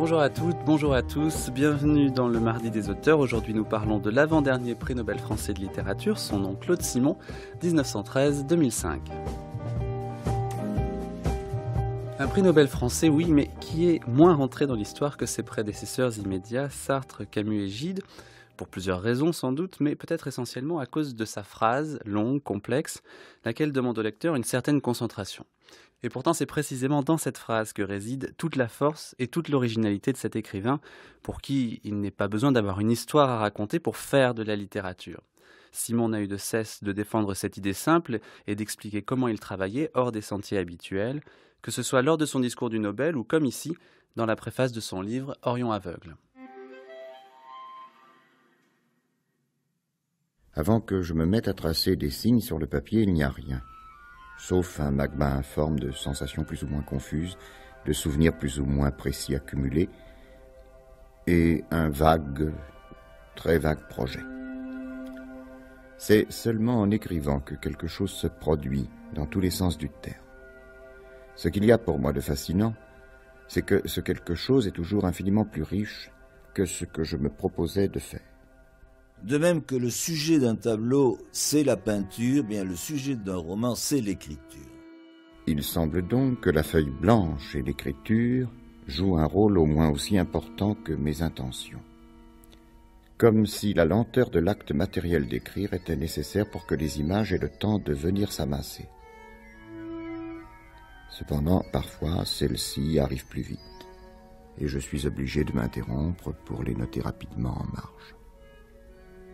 Bonjour à toutes, bonjour à tous, bienvenue dans le Mardi des auteurs. Aujourd'hui nous parlons de l'avant-dernier prix Nobel français de littérature, son nom Claude Simon, 1913-2005. Un prix Nobel français, oui, mais qui est moins rentré dans l'histoire que ses prédécesseurs immédiats, Sartre, Camus et Gide, pour plusieurs raisons sans doute, mais peut-être essentiellement à cause de sa phrase, longue, complexe, laquelle demande au lecteur une certaine concentration. Et pourtant, c'est précisément dans cette phrase que réside toute la force et toute l'originalité de cet écrivain, pour qui il n'est pas besoin d'avoir une histoire à raconter pour faire de la littérature. Simon n'a eu de cesse de défendre cette idée simple et d'expliquer comment il travaillait hors des sentiers habituels, que ce soit lors de son discours du Nobel ou comme ici, dans la préface de son livre « Orion aveugle ». Avant que je me mette à tracer des signes sur le papier, il n'y a rien. Sauf un magma informe de sensations plus ou moins confuses, de souvenirs plus ou moins précis accumulés, et un vague, très vague projet. C'est seulement en écrivant que quelque chose se produit dans tous les sens du terme. Ce qu'il y a pour moi de fascinant, c'est que ce quelque chose est toujours infiniment plus riche que ce que je me proposais de faire. De même que le sujet d'un tableau, c'est la peinture, bien le sujet d'un roman, c'est l'écriture. Il semble donc que la feuille blanche et l'écriture jouent un rôle au moins aussi important que mes intentions. Comme si la lenteur de l'acte matériel d'écrire était nécessaire pour que les images aient le temps de venir s'amasser. Cependant, parfois, celles-ci arrivent plus vite, et je suis obligé de m'interrompre pour les noter rapidement en marge.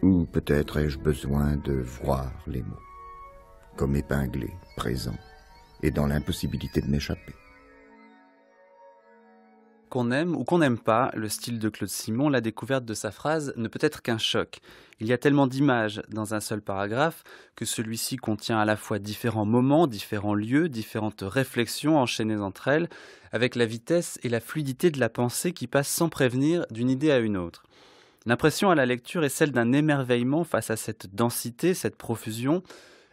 Ou peut-être ai-je besoin de voir les mots, comme épinglés, présents, et dans l'impossibilité de m'échapper. Qu'on aime ou qu'on n'aime pas le style de Claude Simon, la découverte de sa phrase ne peut être qu'un choc. Il y a tellement d'images dans un seul paragraphe que celui-ci contient à la fois différents moments, différents lieux, différentes réflexions enchaînées entre elles, avec la vitesse et la fluidité de la pensée qui passe sans prévenir d'une idée à une autre. L'impression à la lecture est celle d'un émerveillement face à cette densité, cette profusion,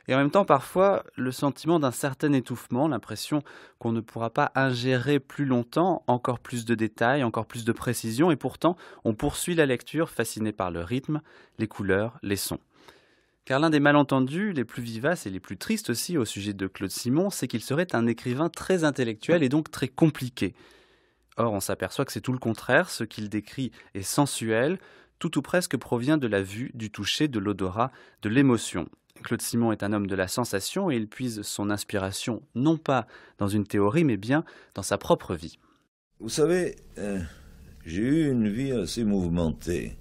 et en même temps parfois le sentiment d'un certain étouffement, l'impression qu'on ne pourra pas ingérer plus longtemps, encore plus de détails, encore plus de précision, et pourtant on poursuit la lecture fasciné par le rythme, les couleurs, les sons. Car l'un des malentendus les plus vivaces et les plus tristes aussi au sujet de Claude Simon, c'est qu'il serait un écrivain très intellectuel et donc très compliqué. Or, on s'aperçoit que c'est tout le contraire, ce qu'il décrit est sensuel, tout ou presque provient de la vue, du toucher, de l'odorat, de l'émotion. Claude Simon est un homme de la sensation et il puise son inspiration non pas dans une théorie, mais bien dans sa propre vie. Vous savez, j'ai eu une vie assez mouvementée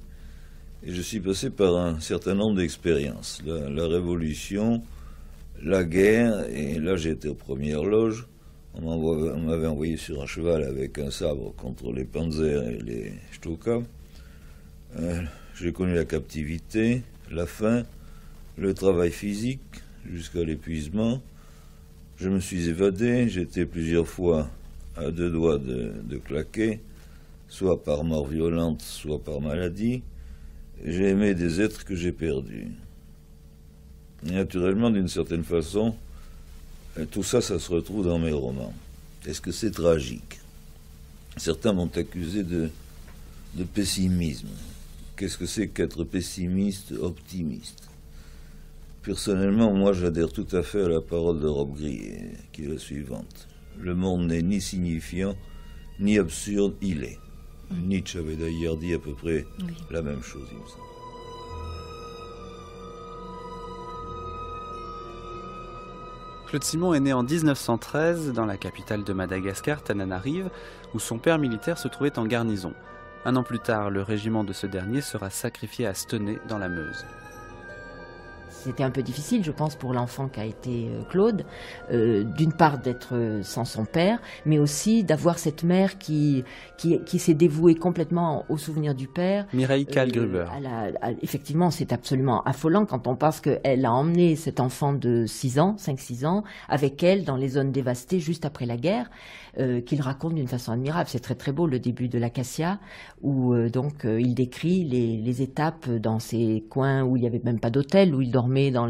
et je suis passé par un certain nombre d'expériences. La Révolution, la guerre, et là j'étais aux premières loges. On m'avait envoyé sur un cheval avec un sabre contre les Panzers et les Stuka. J'ai connu la captivité, la faim, le travail physique jusqu'à l'épuisement. Je me suis évadé, j'étais plusieurs fois à deux doigts de claquer, soit par mort violente, soit par maladie. J'ai aimé des êtres que j'ai perdus. Et naturellement, d'une certaine façon, tout ça, ça se retrouve dans mes romans. Est-ce que c'est tragique? Certains m'ont accusé de pessimisme. Qu'est-ce que c'est qu'être pessimiste, optimiste? Personnellement, moi, j'adhère tout à fait à la parole de Rob Gris, qui est la suivante. Le monde n'est ni signifiant, ni absurde, il est. Nietzsche avait d'ailleurs dit à peu près la même chose, il me semble. Claude Simon est né en 1913 dans la capitale de Madagascar, Tananarive, où son père militaire se trouvait en garnison. Un an plus tard, le régiment de ce dernier sera sacrifié à Stenay, dans la Meuse. C'était un peu difficile, je pense, pour l'enfant qu'a été Claude, d'une part d'être sans son père, mais aussi d'avoir cette mère qui s'est dévouée complètement au souvenir du père. Mireille Kahl-Gruber. Effectivement, c'est absolument affolant quand on pense qu'elle a emmené cet enfant de 5-6 ans, avec elle dans les zones dévastées juste après la guerre, qu'il raconte d'une façon admirable. C'est très très beau, le début de l'Acacia, où il décrit les étapes dans ces coins où il n'y avait même pas d'hôtel, où il dormait dormait dans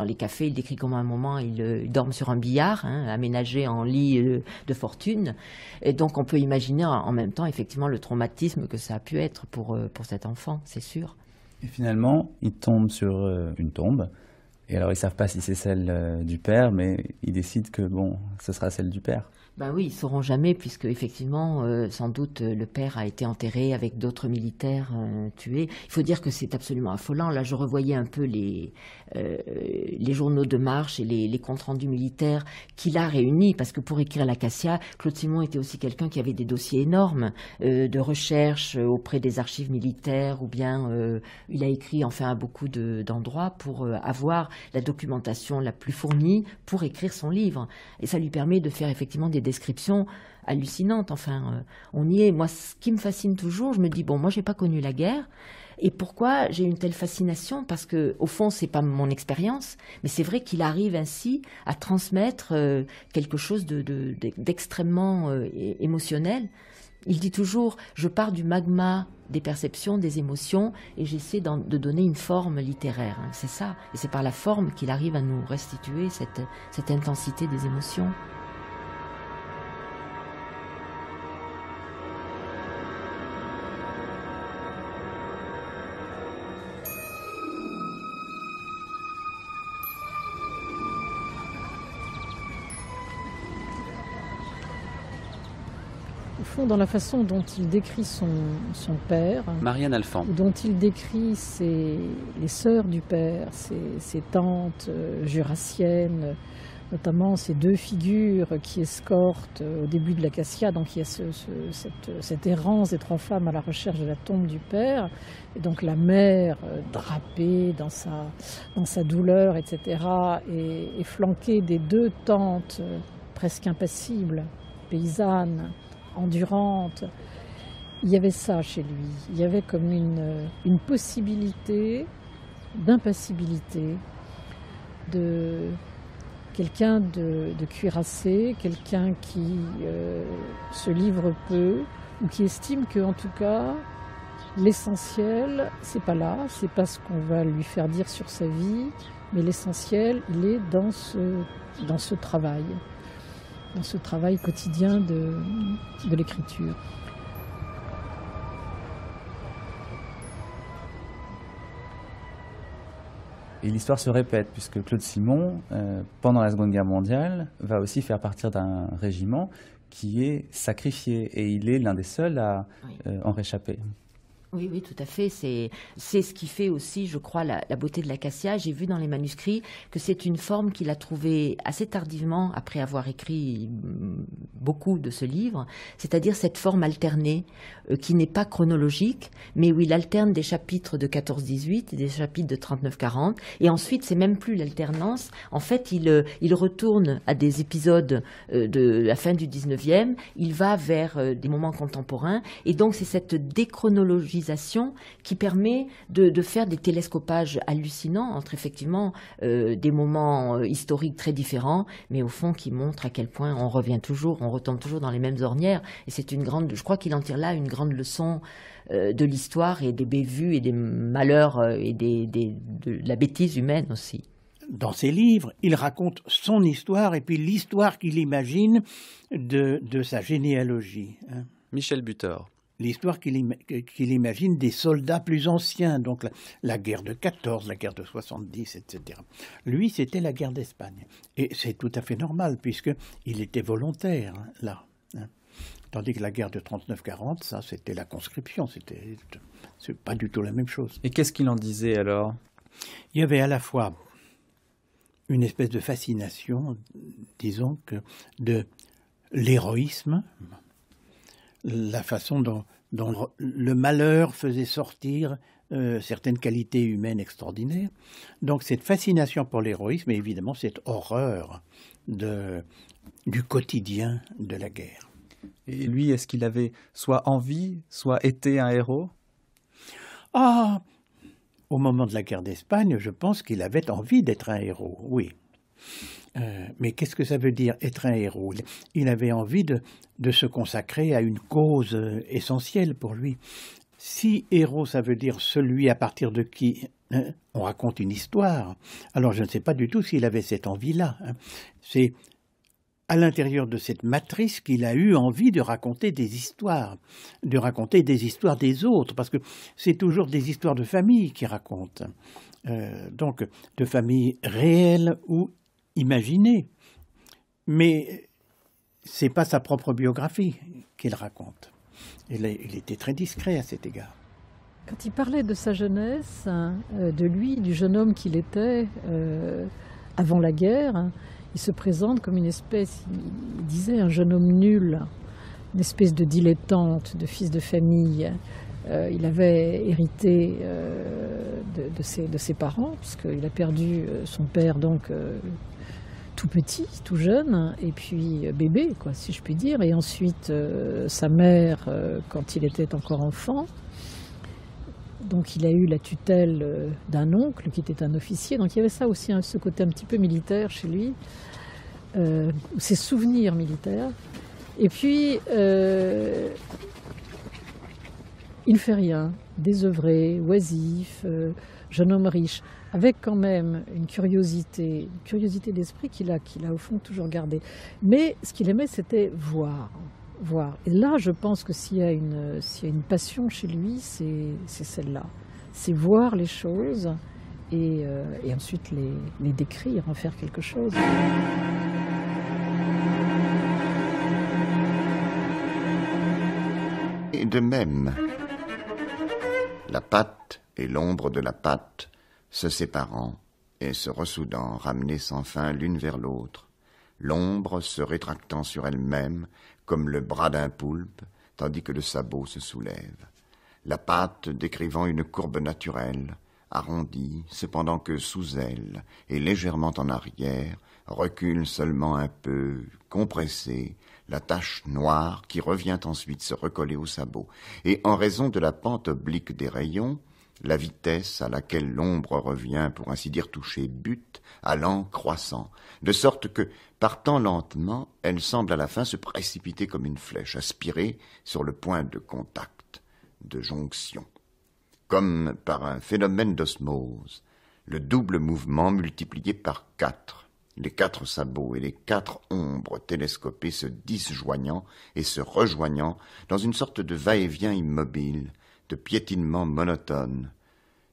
les cafés. Il décrit comment à un moment il dorme sur un billard, aménagé en lit de fortune. Et donc on peut imaginer en même temps effectivement le traumatisme que ça a pu être pour cet enfant, c'est sûr. Et finalement, ils tombent sur une tombe. Et alors, ils ne savent pas si c'est celle du père, mais ils décident que, bon, ce sera celle du père. Ben oui, ils ne sauront jamais, puisque effectivement, sans doute, le père a été enterré avec d'autres militaires tués. Il faut dire que c'est absolument affolant. Là, je revoyais un peu les journaux de marche et les comptes rendus militaires qu'il a réunis, parce que pour écrire l'Acacia, Claude Simon était aussi quelqu'un qui avait des dossiers énormes de recherche auprès des archives militaires, ou bien il a écrit enfin à beaucoup d'endroits pour avoir la documentation la plus fournie pour écrire son livre. Et ça lui permet de faire effectivement des descriptions hallucinantes. Enfin, on y est. Moi, ce qui me fascine toujours, je me dis, bon, moi, j'ai pas connu la guerre. Et pourquoi j'ai une telle fascination? Parce que, au fond, c'est pas mon expérience, mais c'est vrai qu'il arrive ainsi à transmettre quelque chose d'extrêmement émotionnel. Il dit toujours, je pars du magma des perceptions, des émotions, et j'essaie de donner une forme littéraire. C'est ça. Et c'est par la forme qu'il arrive à nous restituer cette intensité des émotions. Dans la façon dont il décrit son père, Marianne Alphand. Dont il décrit les sœurs du père, ses tantes jurassiennes, notamment ces deux figures qui escortent au début de l'Acacia, donc il y a cette errance des trois femmes à la recherche de la tombe du père, et donc la mère drapée dans sa douleur, etc., et flanquée des deux tantes presque impassibles, paysannes, endurante. Il y avait ça chez lui. Il y avait comme une possibilité d'impassibilité, de quelqu'un de cuirassé, quelqu'un qui se livre peu, ou qui estime que, en tout cas, l'essentiel, c'est pas là, c'est pas ce qu'on va lui faire dire sur sa vie, mais l'essentiel, il est dans ce travail. Dans ce travail quotidien de l'écriture. Et l'histoire se répète, puisque Claude Simon, pendant la Seconde Guerre mondiale, va aussi faire partir d'un régiment qui est sacrifié, et il est l'un des seuls à en réchapper. Oui, oui, tout à fait. C'est ce qui fait aussi, je crois, la beauté de l'Acacia. J'ai vu dans les manuscrits que c'est une forme qu'il a trouvée assez tardivement, après avoir écrit beaucoup de ce livre, c'est-à-dire cette forme alternée, qui n'est pas chronologique, mais où il alterne des chapitres de 14-18 et des chapitres de 39-40, et ensuite, c'est même plus l'alternance. En fait, il retourne à des épisodes de la fin du 19e, il va vers des moments contemporains, et donc c'est cette déchronologie qui permet de faire des télescopages hallucinants entre effectivement des moments historiques très différents, mais au fond qui montrent à quel point on retombe toujours dans les mêmes ornières. Et c'est je crois qu'il en tire là une grande leçon de l'histoire et des bévues et des malheurs et de la bêtise humaine aussi. Dans ses livres, il raconte son histoire et puis l'histoire qu'il imagine de sa généalogie. Michel Butor. L'histoire qu'il imagine des soldats plus anciens, donc la guerre de 14, la guerre de 70, etc. Lui, c'était la guerre d'Espagne. Et c'est tout à fait normal, puisqu'il était volontaire, là. Tandis que la guerre de 39-40, ça, c'était la conscription, c'est pas du tout la même chose. Et qu'est-ce qu'il en disait, alors? Il y avait à la fois une espèce de fascination, disons, de l'héroïsme, la façon dont le malheur faisait sortir certaines qualités humaines extraordinaires. Donc cette fascination pour l'héroïsme et évidemment cette horreur du quotidien de la guerre. Et lui, est-ce qu'il avait soit envie, soit été un héros? Au moment de la guerre d'Espagne, je pense qu'il avait envie d'être un héros, oui. Mais qu'est-ce que ça veut dire être un héros? Il avait envie de se consacrer à une cause essentielle pour lui. Si héros, ça veut dire celui à partir de qui on raconte une histoire. Alors je ne sais pas du tout s'il avait cette envie-là. C'est à l'intérieur de cette matrice qu'il a eu envie de raconter des histoires des autres, parce que c'est toujours des histoires de famille qu'il raconte. Donc de famille réelle ou imaginée. Mais c'est pas sa propre biographie qu'il raconte. Il était très discret à cet égard. Quand il parlait de sa jeunesse, de lui, du jeune homme qu'il était avant la guerre, il se présente comme une espèce, il disait un jeune homme nul, une espèce de dilettante, de fils de famille. Il avait hérité de ses parents, parce qu'il a perdu son père donc tout petit, tout jeune, et puis bébé, quoi, si je puis dire, et ensuite sa mère quand il était encore enfant. Donc il a eu la tutelle d'un oncle qui était un officier, donc il y avait ça aussi, ce côté un petit peu militaire chez lui, ses souvenirs militaires. Et puis il fait rien, désœuvré, oisif, jeune homme riche, avec quand même une curiosité d'esprit qu'il a au fond toujours gardée. Mais ce qu'il aimait, c'était voir. Et là, je pense que s'il y a une passion chez lui, c'est celle-là. C'est voir les choses et ensuite les décrire, en faire quelque chose. Et de même, la pâte et l'ombre de la pâte se séparant et se ressoudant, ramenées sans fin l'une vers l'autre, l'ombre se rétractant sur elle-même comme le bras d'un poulpe, tandis que le sabot se soulève. La pâte décrivant une courbe naturelle, arrondie, cependant que sous elle, et légèrement en arrière, recule seulement un peu, compressée, la tache noire qui revient ensuite se recoller au sabot, et en raison de la pente oblique des rayons, la vitesse à laquelle l'ombre revient, pour ainsi dire, toucher but, allant croissant, de sorte que, partant lentement, elle semble à la fin se précipiter comme une flèche, aspirée sur le point de contact, de jonction. Comme par un phénomène d'osmose, le double mouvement multiplié par 4, les 4 sabots et les 4 ombres télescopées se disjoignant et se rejoignant dans une sorte de va-et-vient immobile, de piétinement monotone,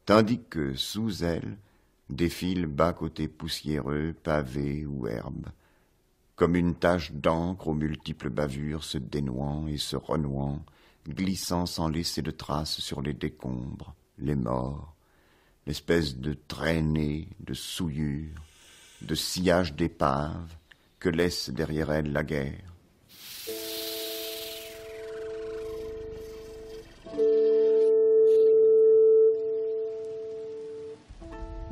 tandis que, sous elle, défilent bas-côtés poussiéreux, pavés ou herbes, comme une tache d'encre aux multiples bavures se dénouant et se renouant, glissant sans laisser de traces sur les décombres, les morts, l'espèce de traînée, de souillure, de sillage d'épave que laisse derrière elle la guerre.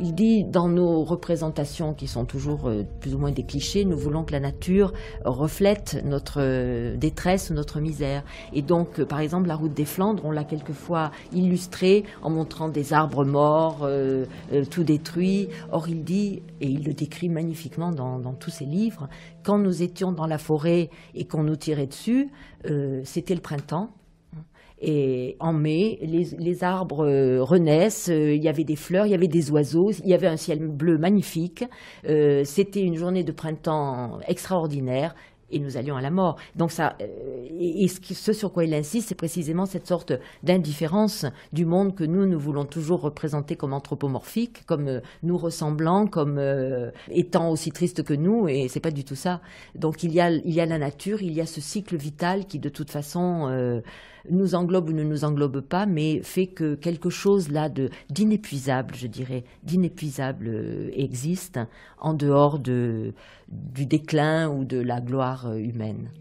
Il dit, dans nos représentations qui sont toujours plus ou moins des clichés, nous voulons que la nature reflète notre détresse, notre misère. Et donc, par exemple, la route des Flandres, on l'a quelquefois illustrée en montrant des arbres morts, tout détruit. Or, il dit, et il le décrit magnifiquement dans tous ses livres, quand nous étions dans la forêt et qu'on nous tirait dessus, c'était le printemps. Et en mai, les arbres renaissent, il y avait des fleurs, il y avait des oiseaux, il y avait un ciel bleu magnifique. C'était une journée de printemps extraordinaire et nous allions à la mort. Donc ça, ce sur quoi il insiste, c'est précisément cette sorte d'indifférence du monde que nous voulons toujours représenter comme anthropomorphique, comme nous ressemblant, comme étant aussi triste que nous, et c'est pas du tout ça. Donc il y a la nature, il y a ce cycle vital qui de toute façon nous englobe ou ne nous englobe pas, mais fait que quelque chose là d'inépuisable, je dirais, d'inépuisable existe en dehors du déclin ou de la gloire humaine.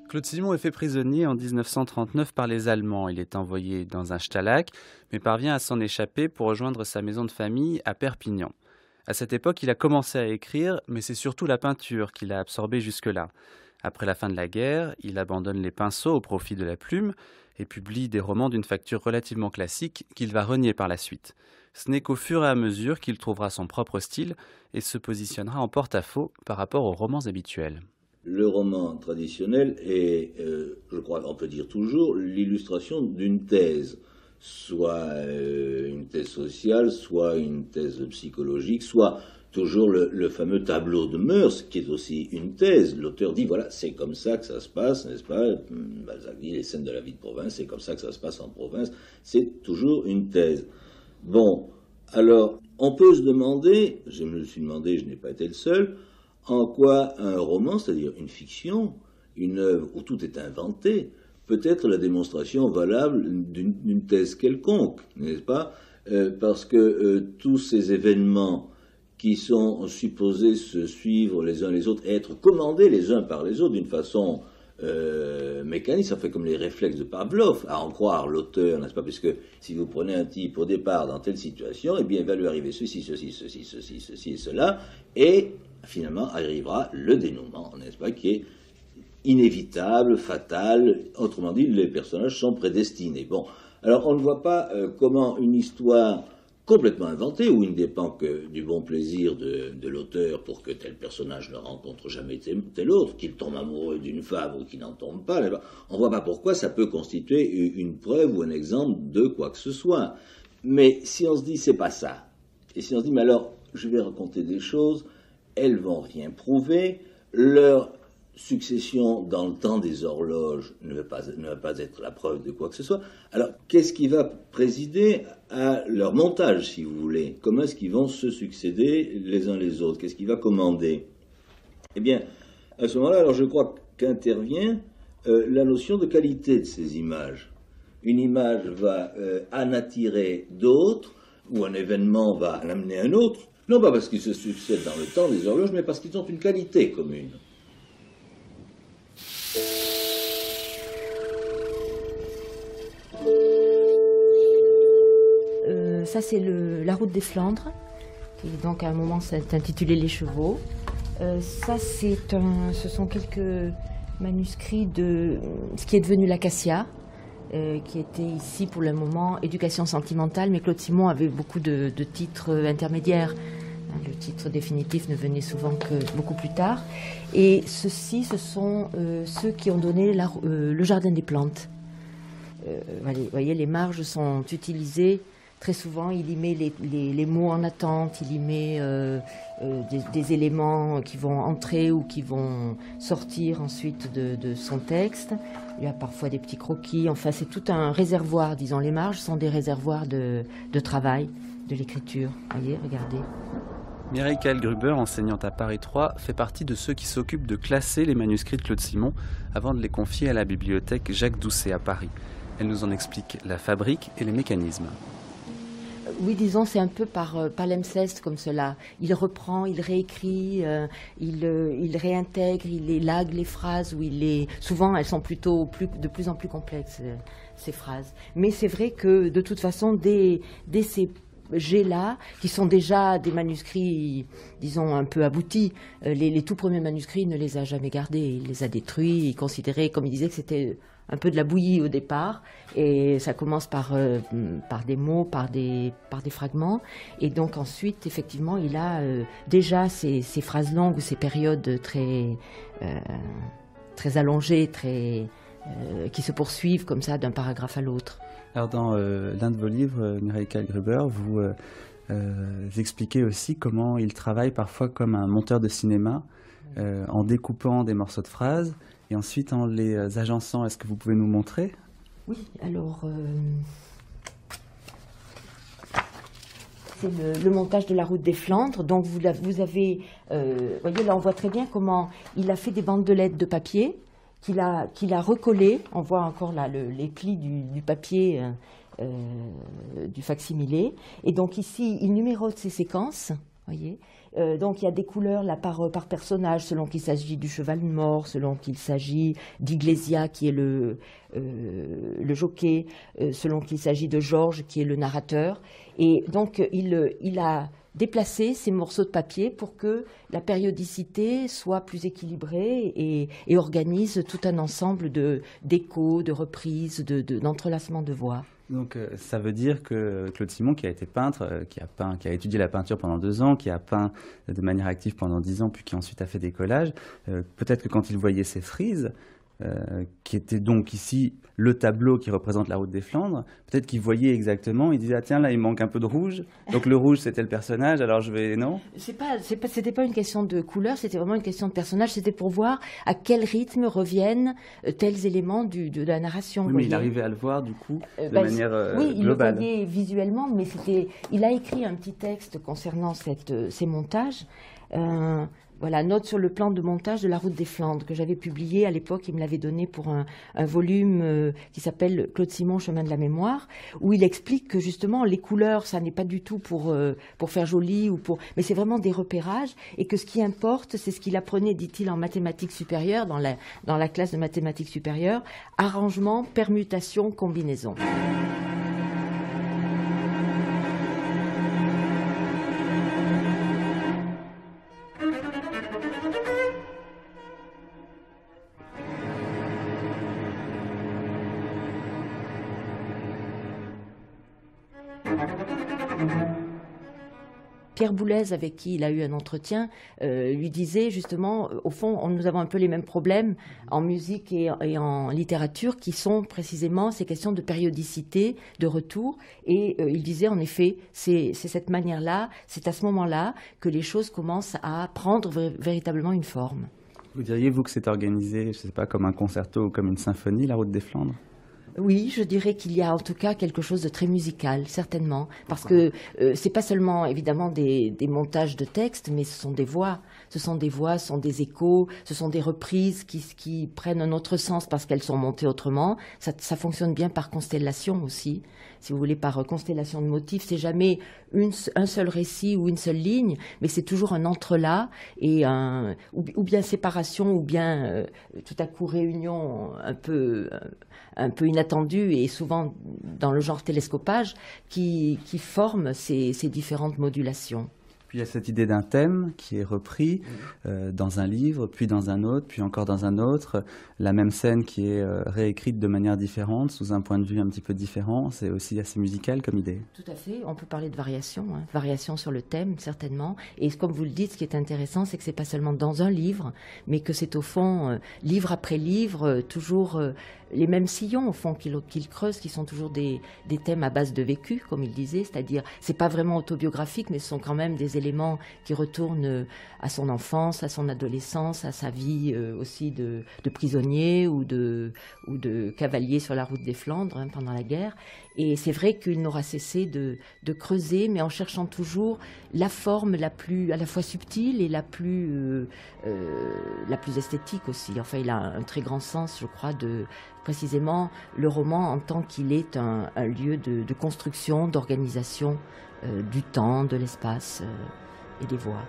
Claude Simon est fait prisonnier en 1939 par les Allemands. Il est envoyé dans un stalag, mais parvient à s'en échapper pour rejoindre sa maison de famille à Perpignan. À cette époque, il a commencé à écrire, mais c'est surtout la peinture qu'il a absorbée jusque-là. Après la fin de la guerre, il abandonne les pinceaux au profit de la plume et publie des romans d'une facture relativement classique qu'il va renier par la suite. Ce n'est qu'au fur et à mesure qu'il trouvera son propre style et se positionnera en porte-à-faux par rapport aux romans habituels. Le roman traditionnel est, je crois qu'on peut dire toujours, l'illustration d'une thèse, soit une thèse sociale, soit une thèse psychologique, soit toujours le fameux tableau de mœurs, qui est aussi une thèse. L'auteur dit, voilà, c'est comme ça que ça se passe, n'est-ce pas? Balzac dit, les scènes de la vie de province, c'est comme ça que ça se passe en province. C'est toujours une thèse. Bon, alors, on peut se demander, je me le suis demandé, je n'ai pas été le seul, en quoi un roman, c'est-à-dire une fiction, une œuvre où tout est inventé, peut être la démonstration valable d'une thèse quelconque, n'est-ce pas? Parce que tous ces événements qui sont supposés se suivre les uns les autres et être commandés les uns par les autres d'une façon mécanique, ça fait comme les réflexes de Pavlov, à en croire l'auteur, n'est-ce pas? Puisque si vous prenez un type au départ dans telle situation, eh bien il va lui arriver ceci et cela, et finalement arrivera le dénouement, n'est-ce pas, qui est inévitable, fatal, autrement dit, les personnages sont prédestinés. Bon, alors on ne voit pas comment une histoire complètement inventée, où il ne dépend que du bon plaisir de l'auteur pour que tel personnage ne rencontre jamais tel autre, qu'il tombe amoureux d'une femme ou qu'il n'en tombe pas, on ne voit pas pourquoi ça peut constituer une preuve ou un exemple de quoi que ce soit. Mais si on se dit c'est pas ça, et si on se dit mais alors je vais raconter des choses, elles vont rien prouver, leur succession dans le temps des horloges ne va pas être la preuve de quoi que ce soit. Alors, qu'est-ce qui va présider à leur montage, si vous voulez? Comment est-ce qu'ils vont se succéder les uns les autres? Qu'est-ce qui va commander? Eh bien, à ce moment-là, alors je crois qu'intervient la notion de qualité de ces images. Une image va en attirer d'autres, ou un événement va en amener un autre, non pas parce qu'ils se succèdent dans le temps des horloges, mais parce qu'ils ont une qualité commune. Ça, c'est La route des Flandres, qui donc à un moment c'est intitulé Les chevaux. Ça, ce sont quelques manuscrits de ce qui est devenu l'Acacia, qui était ici pour le moment Éducation sentimentale, mais Claude Simon avait beaucoup de titres intermédiaires. Le titre définitif ne venait souvent que beaucoup plus tard. Et ceux-ci, ce sont ceux qui ont donné le jardin des plantes. Vous voyez, les marges sont utilisées très souvent. Il y met les mots en attente, il y met des éléments qui vont entrer ou qui vont sortir ensuite de son texte. Il y a parfois des petits croquis. Enfin, c'est tout un réservoir, disons. Les marges sont des réservoirs de travail, de l'écriture. Vous voyez, regardez. Mireille Kahl-Gruber, enseignante à Paris 3, fait partie de ceux qui s'occupent de classer les manuscrits de Claude Simon avant de les confier à la bibliothèque Jacques Doucet à Paris. Elle nous en explique la fabrique et les mécanismes. Oui, disons, c'est un peu par palimpseste comme cela. Il reprend, il réécrit, il réintègre, il élague les phrases, souvent elles sont plutôt de plus en plus complexes, ces phrases. Mais c'est vrai que de toute façon, dès ces jets-là, qui sont déjà des manuscrits, disons, un peu aboutis, les tout premiers manuscrits, il ne les a jamais gardés, il les a détruits, il considérait, comme il disait, que c'était un peu de la bouillie au départ, et ça commence par des mots, par des fragments, et donc ensuite, effectivement, il a déjà ces phrases longues ou ces périodes très allongées, qui se poursuivent comme ça d'un paragraphe à l'autre. Alors dans l'un de vos livres, Mireille Kahl-Gruber, vous expliquez aussi comment il travaille parfois comme un monteur de cinéma, en découpant des morceaux de phrases et ensuite en les agençant. Est-ce que vous pouvez nous montrer? Oui, alors c'est le montage de La route des Flandres. Donc vous avez, voyez là on voit très bien comment il a fait des bandelettes de papier qu'il a recollées. On voit encore là les plis du papier du facsimilé. Et donc ici il numérote ses séquences, voyez. Donc il y a des couleurs là par personnage, selon qu'il s'agit du cheval mort, selon qu'il s'agit d'Iglesia qui est le jockey, selon qu'il s'agit de Georges qui est le narrateur. Et donc il a déplacé ces morceaux de papier pour que la périodicité soit plus équilibrée et organise tout un ensemble d'échos, de reprises, d'entrelacements de voix. Donc ça veut dire que Claude Simon, qui a été peintre, qui a étudié la peinture pendant 2 ans, qui a peint de manière active pendant 10 ans, puis qui ensuite a fait des collages, peut-être que quand il voyait ces frises, qui était donc ici le tableau qui représente la route des Flandres, peut-être qu'il voyait exactement, il disait ah tiens là il manque un peu de rouge, donc le rouge c'était le personnage, alors je vais non. C'était pas une question de couleur, c'était vraiment une question de personnage, c'était pour voir à quel rythme reviennent tels éléments de la narration. Oui, mais il arrivait à le voir du coup de manière oui, il globale. le voyait visuellement, mais il a écrit un petit texte concernant ces montages. Voilà, note sur le plan de montage de la route des Flandres que j'avais publié à l'époque. Il me l'avait donné pour un volume qui s'appelle Claude Simon, chemin de la mémoire, où il explique que justement les couleurs, ça n'est pas du tout pour faire joli mais c'est vraiment des repérages et que ce qui importe, c'est ce qu'il apprenait, dit-il, en mathématiques supérieures, dans la classe de mathématiques supérieures, arrangement, permutation, combinaison. Pierre Boulez, avec qui il a eu un entretien, lui disait justement, au fond, nous avons un peu les mêmes problèmes en musique et en littérature, qui sont précisément ces questions de périodicité, de retour. Et il disait, en effet, c'est cette manière-là, c'est à ce moment-là que les choses commencent à prendre véritablement une forme. Vous diriez, vous, que c'est organisé, je ne sais pas, comme un concerto ou comme une symphonie, la route des Flandres? Oui, je dirais qu'il y a en tout cas quelque chose de très musical, certainement, parce que c'est pas seulement évidemment des montages de textes, mais ce sont des voix, ce sont des échos, ce sont des reprises qui prennent un autre sens parce qu'elles sont montées autrement. Ça fonctionne bien par constellation aussi, si vous voulez, par constellation de motifs. C'est jamais un seul récit ou une seule ligne, mais c'est toujours un entrelac et ou bien séparation, ou bien tout à coup réunion un peu inattendue et souvent dans le genre télescopage qui forment ces différentes modulations. Puis il y a cette idée d'un thème qui est repris dans un livre, puis dans un autre, puis encore dans un autre. La même scène qui est réécrite de manière différente, sous un point de vue un petit peu différent. C'est aussi assez musical comme idée. Tout à fait. On peut parler de variation, variation sur le thème, certainement. Et comme vous le dites, ce qui est intéressant, c'est que c'est pas seulement dans un livre, mais que c'est au fond, livre après livre, toujours les mêmes sillons, au fond, qu'il creuse, qui sont toujours des thèmes à base de vécu, comme il disait. C'est-à-dire, c'est pas vraiment autobiographique, mais ce sont quand même des éléments qui retournent à son enfance, à son adolescence, à sa vie aussi de prisonnier ou de cavalier sur la route des Flandres pendant la guerre. Et c'est vrai qu'il n'aura cessé de creuser, mais en cherchant toujours la forme la plus à la fois subtile et la plus esthétique aussi. Enfin, il a un très grand sens, je crois, de précisément le roman en tant qu'il est un lieu de construction, d'organisation du temps, de l'espace et des voix.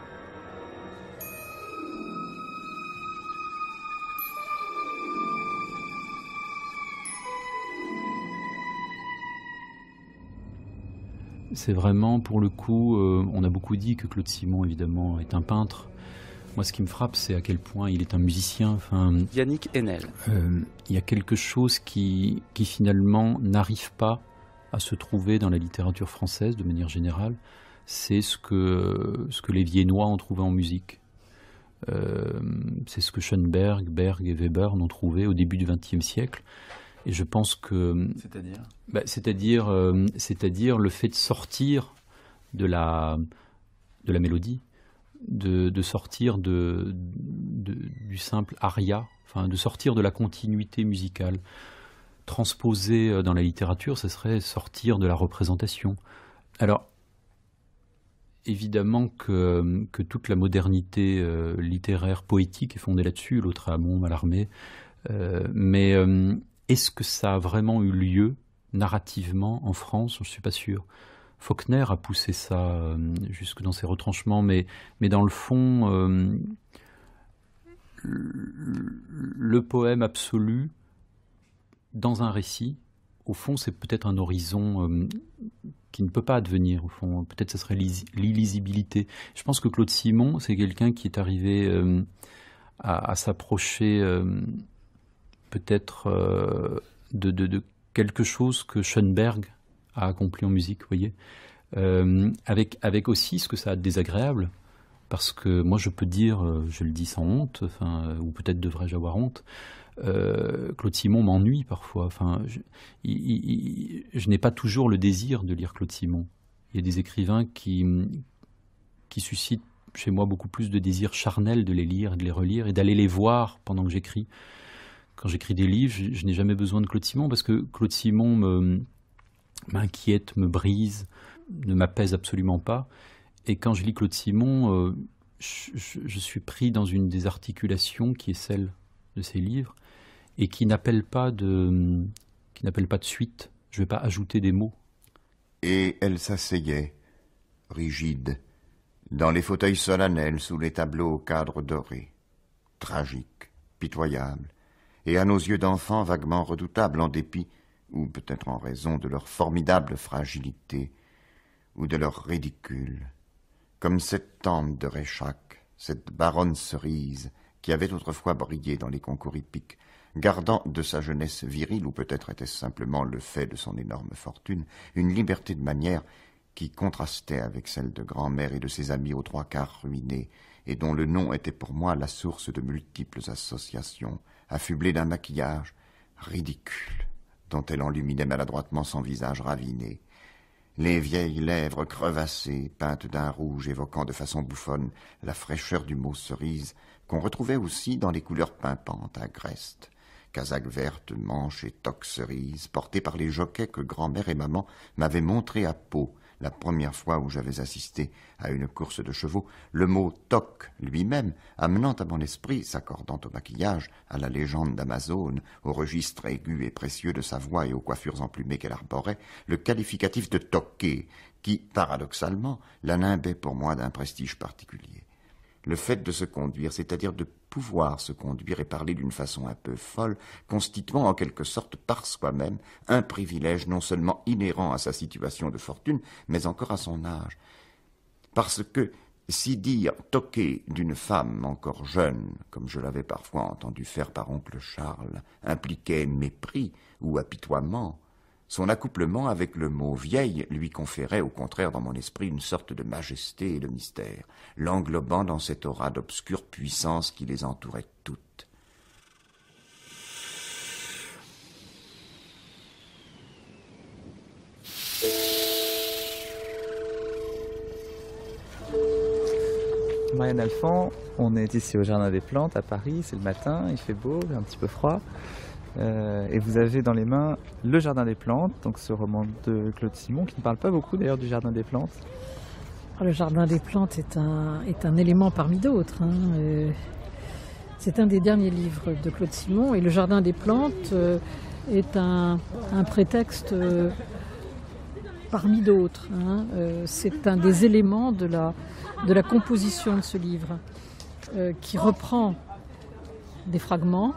C'est vraiment, pour le coup, on a beaucoup dit que Claude Simon, évidemment, est un peintre. Moi, ce qui me frappe, c'est à quel point il est un musicien. Enfin, Yannick Enel. Il y a quelque chose qui finalement n'arrive pas à se trouver dans la littérature française, de manière générale. C'est ce que les Viennois ont trouvé en musique. C'est ce que Schoenberg, Berg et Weber ont trouvé au début du XXe siècle. Et je pense que... C'est-à-dire le fait de sortir de la mélodie, de sortir du simple aria, enfin de sortir de la continuité musicale. Transposer dans la littérature, ce serait sortir de la représentation. Alors, évidemment que toute la modernité littéraire, poétique est fondée là-dessus, l'autre amont, Mallarmé, mais... est-ce que ça a vraiment eu lieu narrativement en France? Je ne suis pas sûr. Faulkner a poussé ça jusque dans ses retranchements, mais dans le fond, le poème absolu, dans un récit, au fond, c'est peut-être un horizon qui ne peut pas advenir, au fond. Peut-être ce serait l'illisibilité. Je pense que Claude Simon, c'est quelqu'un qui est arrivé à s'approcher... peut-être quelque chose que Schoenberg a accompli en musique, vous voyez, avec aussi ce que ça a de désagréable, parce que moi je peux dire, je le dis sans honte, ou peut-être devrais-je avoir honte, Claude Simon m'ennuie parfois. Je n'ai pas toujours le désir de lire Claude Simon. Il y a des écrivains qui suscitent chez moi beaucoup plus de désir charnel de les lire et de les relire et d'aller les voir pendant que j'écris. Quand j'écris des livres, je n'ai jamais besoin de Claude Simon parce que Claude Simon m'inquiète, me brise, ne m'apaise absolument pas. Et quand je lis Claude Simon, je suis pris dans une des articulations qui est celle de ses livres et qui n'appelle pas de suite. Je ne vais pas ajouter des mots. Et elle s'asseyait, rigide, dans les fauteuils solennels sous les tableaux au cadre doré, tragique, pitoyable, et à nos yeux d'enfants vaguement redoutable en dépit, ou peut-être en raison de leur formidable fragilité, ou de leur ridicule, comme cette tante de Réchac, cette baronne cerise, qui avait autrefois brillé dans les concours hippiques, gardant de sa jeunesse virile, ou peut-être était-ce simplement le fait de son énorme fortune, une liberté de manière qui contrastait avec celle de grand-mère et de ses amis aux trois quarts ruinés, et dont le nom était pour moi la source de multiples associations, affublée d'un maquillage ridicule, dont elle enluminait maladroitement son visage raviné. Les vieilles lèvres crevassées, peintes d'un rouge évoquant de façon bouffonne la fraîcheur du mot cerise, qu'on retrouvait aussi dans les couleurs pimpantes, agrestes. Casaque verte, manche et toque cerise, portés par les jockeys que grand-mère et maman m'avaient montrés à Pau, la première fois où j'avais assisté à une course de chevaux, le mot toque lui-même amenant à mon esprit, s'accordant au maquillage, à la légende d'Amazone, au registre aigu et précieux de sa voix et aux coiffures emplumées qu'elle arborait, le qualificatif de toqué, qui, paradoxalement, la nimbait pour moi d'un prestige particulier. Le fait de se conduire, c'est-à-dire de pouvoir se conduire et parler d'une façon un peu folle, constituant en quelque sorte par soi-même un privilège non seulement inhérent à sa situation de fortune, mais encore à son âge. Parce que, si dire toquer d'une femme encore jeune, comme je l'avais parfois entendu faire par oncle Charles, impliquait mépris ou apitoiement, son accouplement avec le mot « vieille » lui conférait au contraire dans mon esprit une sorte de majesté et de mystère, l'englobant dans cette aura d'obscure puissance qui les entourait toutes. Marianne Alphand, on est ici au Jardin des Plantes à Paris, c'est le matin, il fait beau, un petit peu froid. Et vous avez dans les mains Le Jardin des Plantes, donc ce roman de Claude Simon, qui ne parle pas beaucoup d'ailleurs du Jardin des Plantes. Le Jardin des Plantes est un élément parmi d'autres. C'est un des derniers livres de Claude Simon, et Le Jardin des Plantes est un prétexte parmi d'autres. C'est un des éléments de la composition de ce livre, qui reprend des fragments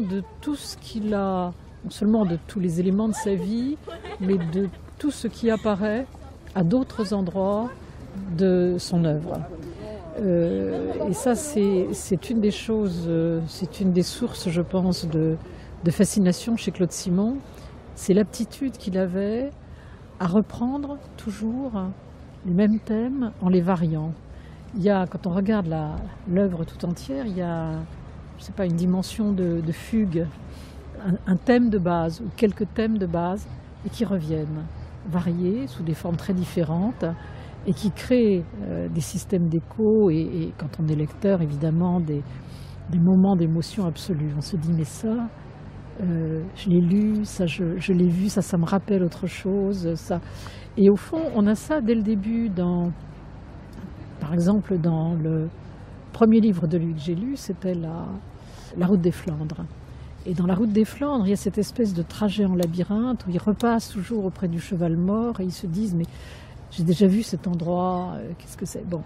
de tout ce qu'il a, non seulement de tous les éléments de sa vie, mais de tout ce qui apparaît à d'autres endroits de son œuvre. Et ça, c'est une des choses, c'est une des sources, je pense, de fascination chez Claude Simon. C'est l'aptitude qu'il avait à reprendre toujours les mêmes thèmes en les variant. Il y a, quand on regarde l'œuvre tout entière, il y a, je sais pas, une dimension de fugue, un thème de base ou quelques thèmes de base et qui reviennent, variés sous des formes très différentes et qui créent des systèmes d'écho et quand on est lecteur, évidemment, des moments d'émotion absolue. On se dit, mais ça, je l'ai lu, ça je l'ai vu, ça me rappelle autre chose. Ça. Et au fond, on a ça dès le début, par exemple, dans le premier livre de lui que j'ai lu, c'était la Route des Flandres. Et dans La Route des Flandres, il y a cette espèce de trajet en labyrinthe où ils repassent toujours auprès du cheval mort et ils se disent « mais j'ai déjà vu cet endroit, qu'est-ce que c'est ?» Bon,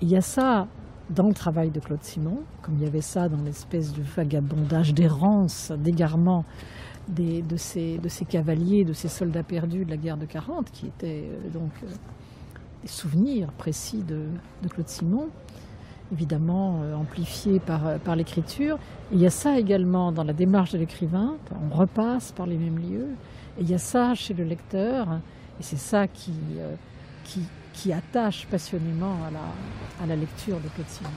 il y a ça dans le travail de Claude Simon, comme il y avait ça dans l'espèce de vagabondage, d'errance, d'égarement de ces cavaliers, de ces soldats perdus de la guerre de 40, qui étaient donc des souvenirs précis de Claude Simon. évidemment amplifié par l'écriture. Et il y a ça également dans la démarche de l'écrivain, on repasse par les mêmes lieux, et il y a ça chez le lecteur, et c'est ça qui attache passionnément à la lecture de Claude Simon.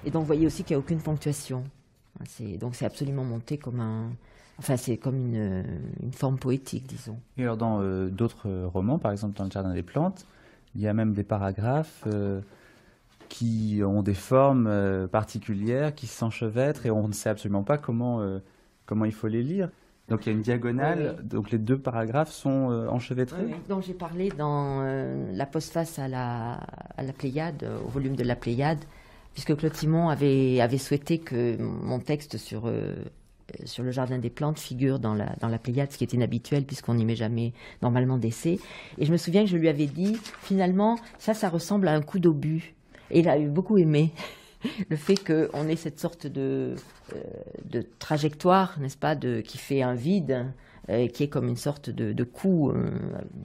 Et donc vous voyez aussi qu'il n'y a aucune ponctuation. Donc c'est absolument monté comme c'est comme une forme poétique, disons. Et alors dans d'autres romans, par exemple dans Le Jardin des Plantes, il y a même des paragraphes qui ont des formes particulières, qui s'enchevêtrent et on ne sait absolument pas comment il faut les lire. Donc il y a une diagonale, oui. Donc les 2 paragraphes sont enchevêtrés. Oui. Donc j'ai parlé dans la postface à la Pléiade, au volume de la Pléiade, puisque Claude Simon avait souhaité que mon texte sur le Jardin des Plantes figure dans la Pléiade, ce qui est inhabituel puisqu'on n'y met jamais normalement d'essai. Et je me souviens que je lui avais dit, finalement, ça ressemble à un coup d'obus. Et il a beaucoup aimé le fait qu'on ait cette sorte de trajectoire, n'est-ce pas, qui fait un vide, qui est comme une sorte de coup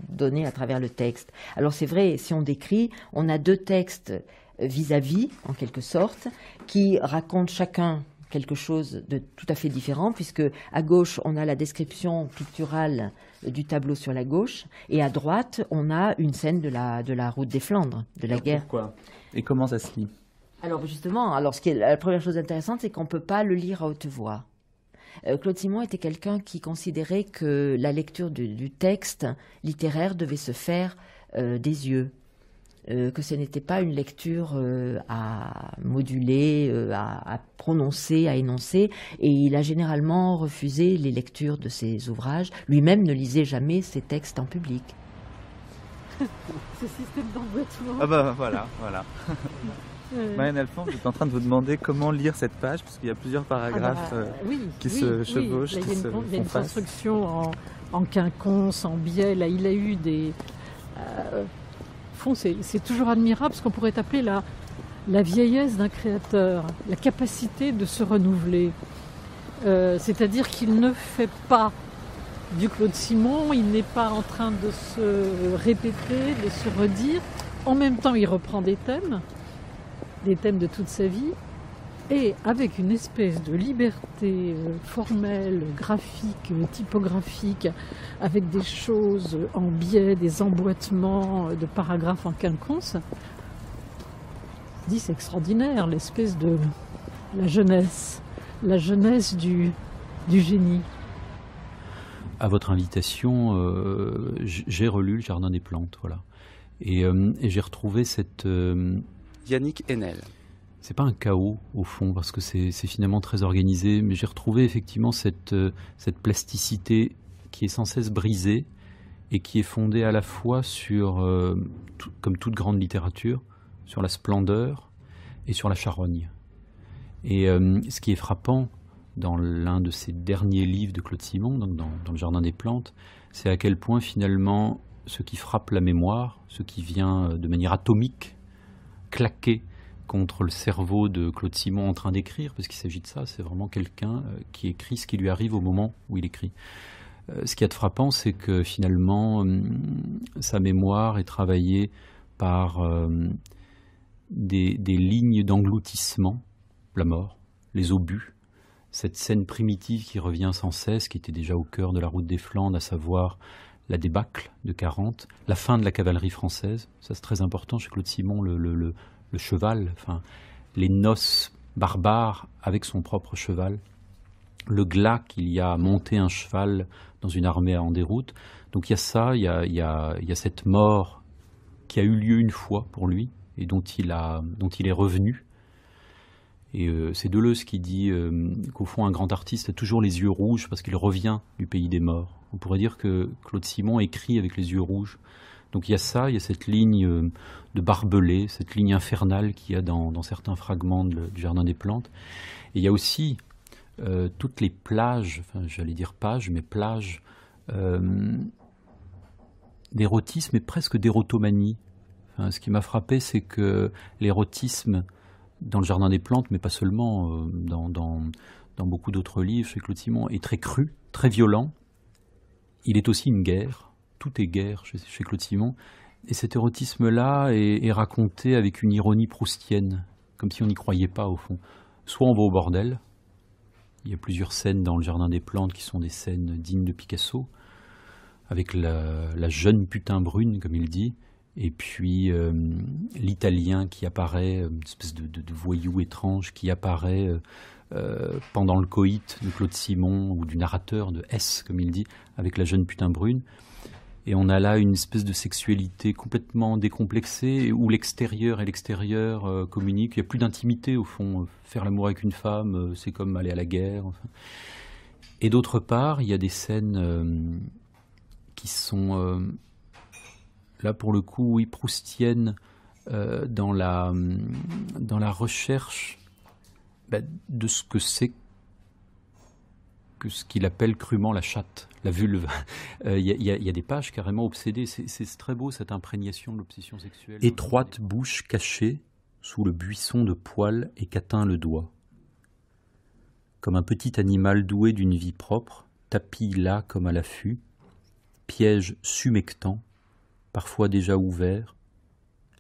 donné à travers le texte. Alors c'est vrai, si on décrit, on a 2 textes vis-à-vis, en quelque sorte, qui racontent chacun quelque chose de tout à fait différent, puisque à gauche, on a la description picturale du tableau sur la gauche, et à droite, on a une scène de la route des Flandres, de la guerre. Pourquoi ? Et comment ça se lit ? Alors justement, la première chose intéressante, c'est qu'on ne peut pas le lire à haute voix. Claude Simon était quelqu'un qui considérait que la lecture du texte littéraire devait se faire des yeux. Que ce n'était pas une lecture à moduler, à prononcer, à énoncer, et il a généralement refusé les lectures de ses ouvrages. Lui-même ne lisait jamais ses textes en public. Ce système d'emboîtement. Ah bah voilà. Marianne Alphand, vous êtes en train de vous demander comment lire cette page, parce qu'il y a plusieurs paragraphes qui se chevauchent, qui se font face. Il y a une construction en quinconce, en biais. Là, il a eu des... c'est toujours admirable, parce qu'on pourrait appeler la vieillesse d'un créateur, la capacité de se renouveler. C'est-à-dire qu'il ne fait pas du Claude Simon, il n'est pas en train de se répéter, de se redire. En même temps, il reprend des thèmes de toute sa vie, et avec une espèce de liberté formelle, graphique, typographique, avec des choses en biais, des emboîtements de paragraphes en quinconce. C'est extraordinaire, l'espèce de la jeunesse du génie. À votre invitation, j'ai relu Le Jardin des Plantes, voilà. Et j'ai retrouvé cette... Yannick Enel. C'est pas un chaos, au fond, parce que c'est finalement très organisé, mais j'ai retrouvé effectivement cette plasticité qui est sans cesse brisée et qui est fondée à la fois sur, comme toute grande littérature, sur la splendeur et sur la charogne. Et ce qui est frappant dans l'un de ces derniers livres de Claude Simon, donc dans Le Jardin des Plantes, c'est à quel point finalement ce qui frappe la mémoire, ce qui vient de manière atomique claquer contre le cerveau de Claude Simon en train d'écrire, parce qu'il s'agit de ça, c'est vraiment quelqu'un qui écrit ce qui lui arrive au moment où il écrit. Ce qui est frappant, c'est que finalement, sa mémoire est travaillée par des lignes d'engloutissement, la mort, les obus, cette scène primitive qui revient sans cesse, qui était déjà au cœur de la route des Flandres, à savoir la débâcle de 40, la fin de la cavalerie française, ça c'est très important chez Claude Simon, le cheval, enfin, les noces barbares avec son propre cheval, le glas qu'il y a à monter un cheval dans une armée en déroute. Donc il y a ça, il y a cette mort qui a eu lieu une fois pour lui et dont il est revenu. Et c'est Deleuze qui dit qu'au fond un grand artiste a toujours les yeux rouges parce qu'il revient du pays des morts. On pourrait dire que Claude Simon écrit avec les yeux rouges. Donc il y a ça, il y a cette ligne de barbelé, cette ligne infernale qu'il y a dans certains fragments du Jardin des Plantes. Et il y a aussi toutes les plages, enfin j'allais dire pages, mais plages d'érotisme et presque d'érotomanie. Enfin, ce qui m'a frappé, c'est que l'érotisme dans Le Jardin des Plantes, mais pas seulement, dans beaucoup d'autres livres chez Claude Simon, est très cru, très violent. Il est aussi une guerre, tout est guerre chez Claude Simon, Et cet érotisme-là est raconté avec une ironie proustienne, comme si on n'y croyait pas au fond. Soit on va au bordel, il y a plusieurs scènes dans le Jardin des Plantes qui sont des scènes dignes de Picasso, avec la jeune putain brune, comme il dit, et puis l'Italien qui apparaît, une espèce de voyou étrange qui apparaît pendant le coït de Claude Simon, ou du narrateur de S, comme il dit, avec la jeune putain brune. Et on a là une espèce de sexualité complètement décomplexée, où l'extérieur et l'extérieur communiquent. Il n'y a plus d'intimité, au fond. Faire l'amour avec une femme, c'est comme aller à la guerre. Enfin. Et d'autre part, il y a des scènes qui sont, là pour le coup, oui, proustiennes, dans la recherche de ce que c'est que ce qu'il appelle crûment la chatte, la vulve. Il y a des pages carrément obsédées. C'est très beau, cette imprégnation de l'obsession sexuelle. Étroite bouche cachée sous le buisson de poils et qu'atteint le doigt. Comme un petit animal doué d'une vie propre, tapi là comme à l'affût, piège sumectant, parfois déjà ouvert,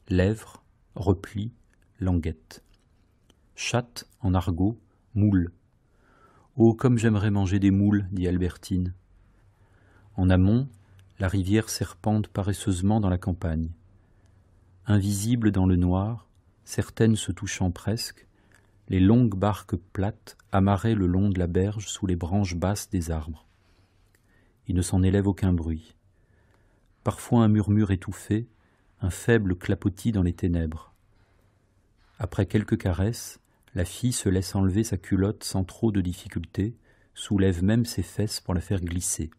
lèvres, repli, languette. Chatte, en argot, moule. Oh, comme j'aimerais manger des moules, dit Albertine. En amont, la rivière serpente paresseusement dans la campagne. Invisibles dans le noir, certaines se touchant presque, les longues barques plates amarraient le long de la berge sous les branches basses des arbres. Il ne s'en élève aucun bruit. Parfois un murmure étouffé, un faible clapotis dans les ténèbres. Après quelques caresses, la fille se laisse enlever sa culotte sans trop de difficulté, soulève même ses fesses pour la faire glisser.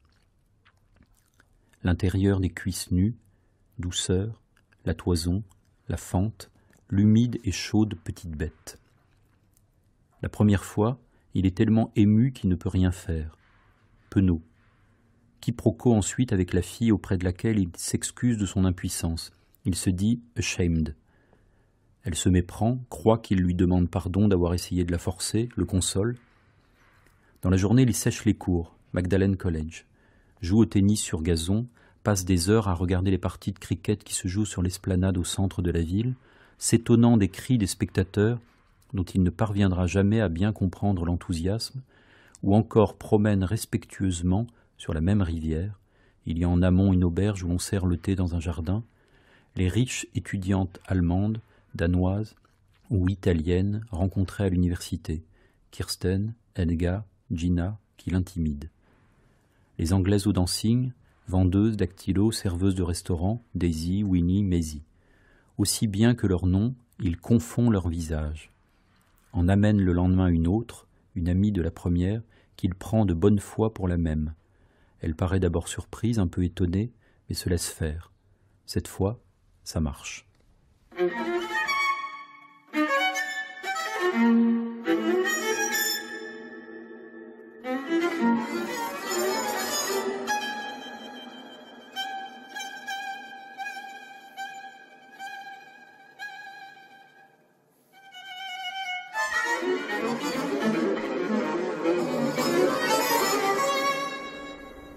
L'intérieur des cuisses nues, douceur, la toison, la fente, l'humide et chaude petite bête. La première fois, il est tellement ému qu'il ne peut rien faire. Penaud. Quiproquo ensuite avec la fille auprès de laquelle il s'excuse de son impuissance. Il se dit « ashamed ». Elle se méprend, croit qu'il lui demande pardon d'avoir essayé de la forcer, le console. Dans la journée, il sèche les cours, Magdalen College, joue au tennis sur gazon, passe des heures à regarder les parties de cricket qui se jouent sur l'esplanade au centre de la ville, s'étonnant des cris des spectateurs dont il ne parviendra jamais à bien comprendre l'enthousiasme, ou encore promène respectueusement sur la même rivière, il y a en amont une auberge où l'on sert le thé dans un jardin, les riches étudiantes allemandes, danoises ou italiennes rencontrées à l'université, Kirsten, Edgar, Gina, qui l'intimident. Les anglaises au dancing, vendeuses, dactylos, serveuses de restaurants, Daisy, Winnie, Maisie. Aussi bien que leur nom, il confond leur visage. En amène le lendemain une autre, une amie de la première, qu'il prend de bonne foi pour la même. Elle paraît d'abord surprise, un peu étonnée, mais se laisse faire. Cette fois, ça marche.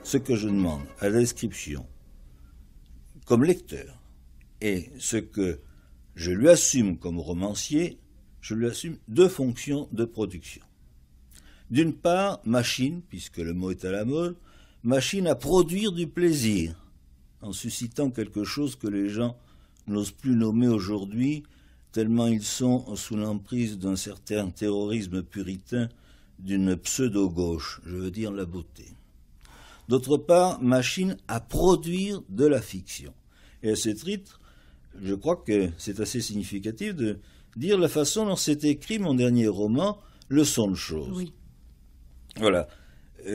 Ce que je demande à la description, comme lecteur, et ce que je lui assume comme romancier, je lui assume deux fonctions de production. D'une part, machine, puisque le mot est à la mode, machine à produire du plaisir, en suscitant quelque chose que les gens n'osent plus nommer aujourd'hui, tellement ils sont sous l'emprise d'un certain terrorisme puritain, d'une pseudo-gauche, je veux dire la beauté. D'autre part, machine à produire de la fiction. Et à ce titre, je crois que c'est assez significatif de dire la façon dont s'est écrit mon dernier roman, Leçon de choses. Oui. Voilà.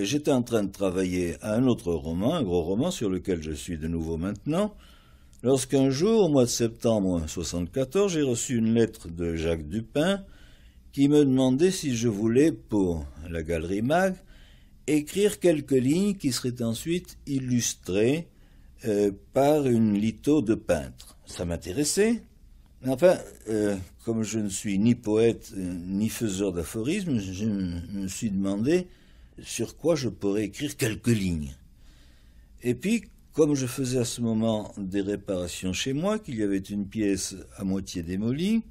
J'étais en train de travailler à un autre roman, un gros roman sur lequel je suis de nouveau maintenant, lorsqu'un jour, au mois de septembre 1974, j'ai reçu une lettre de Jacques Dupin qui me demandait si je voulais, pour la Galerie Mag, écrire quelques lignes qui seraient ensuite illustrées par une litho de peintre. Ça m'intéressait. Enfin, comme je ne suis ni poète ni faiseur d'aphorismes, je me suis demandé sur quoi je pourrais écrire quelques lignes. Et puis, comme je faisais à ce moment des réparations chez moi, qu'il y avait une pièce à moitié démolie,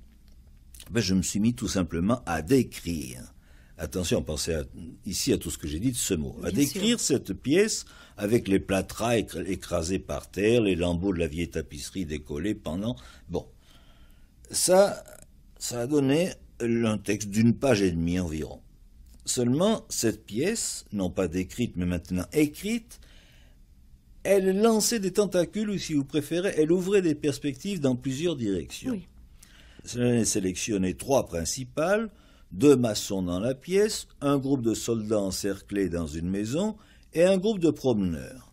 je me suis mis tout simplement à décrire. Attention, pensez ici à tout ce que j'ai dit de ce mot. À décrire cette pièce avec les plâtras écrasés par terre, les lambeaux de la vieille tapisserie décollés pendant... Bon, ça a donné un texte d'une page et demie environ. Seulement, cette pièce, non pas décrite, mais maintenant écrite, elle lançait des tentacules, ou si vous préférez, elle ouvrait des perspectives dans plusieurs directions. Oui. J'en ai sélectionné 3 principales, 2 maçons dans la pièce, un groupe de soldats encerclés dans une maison et un groupe de promeneurs.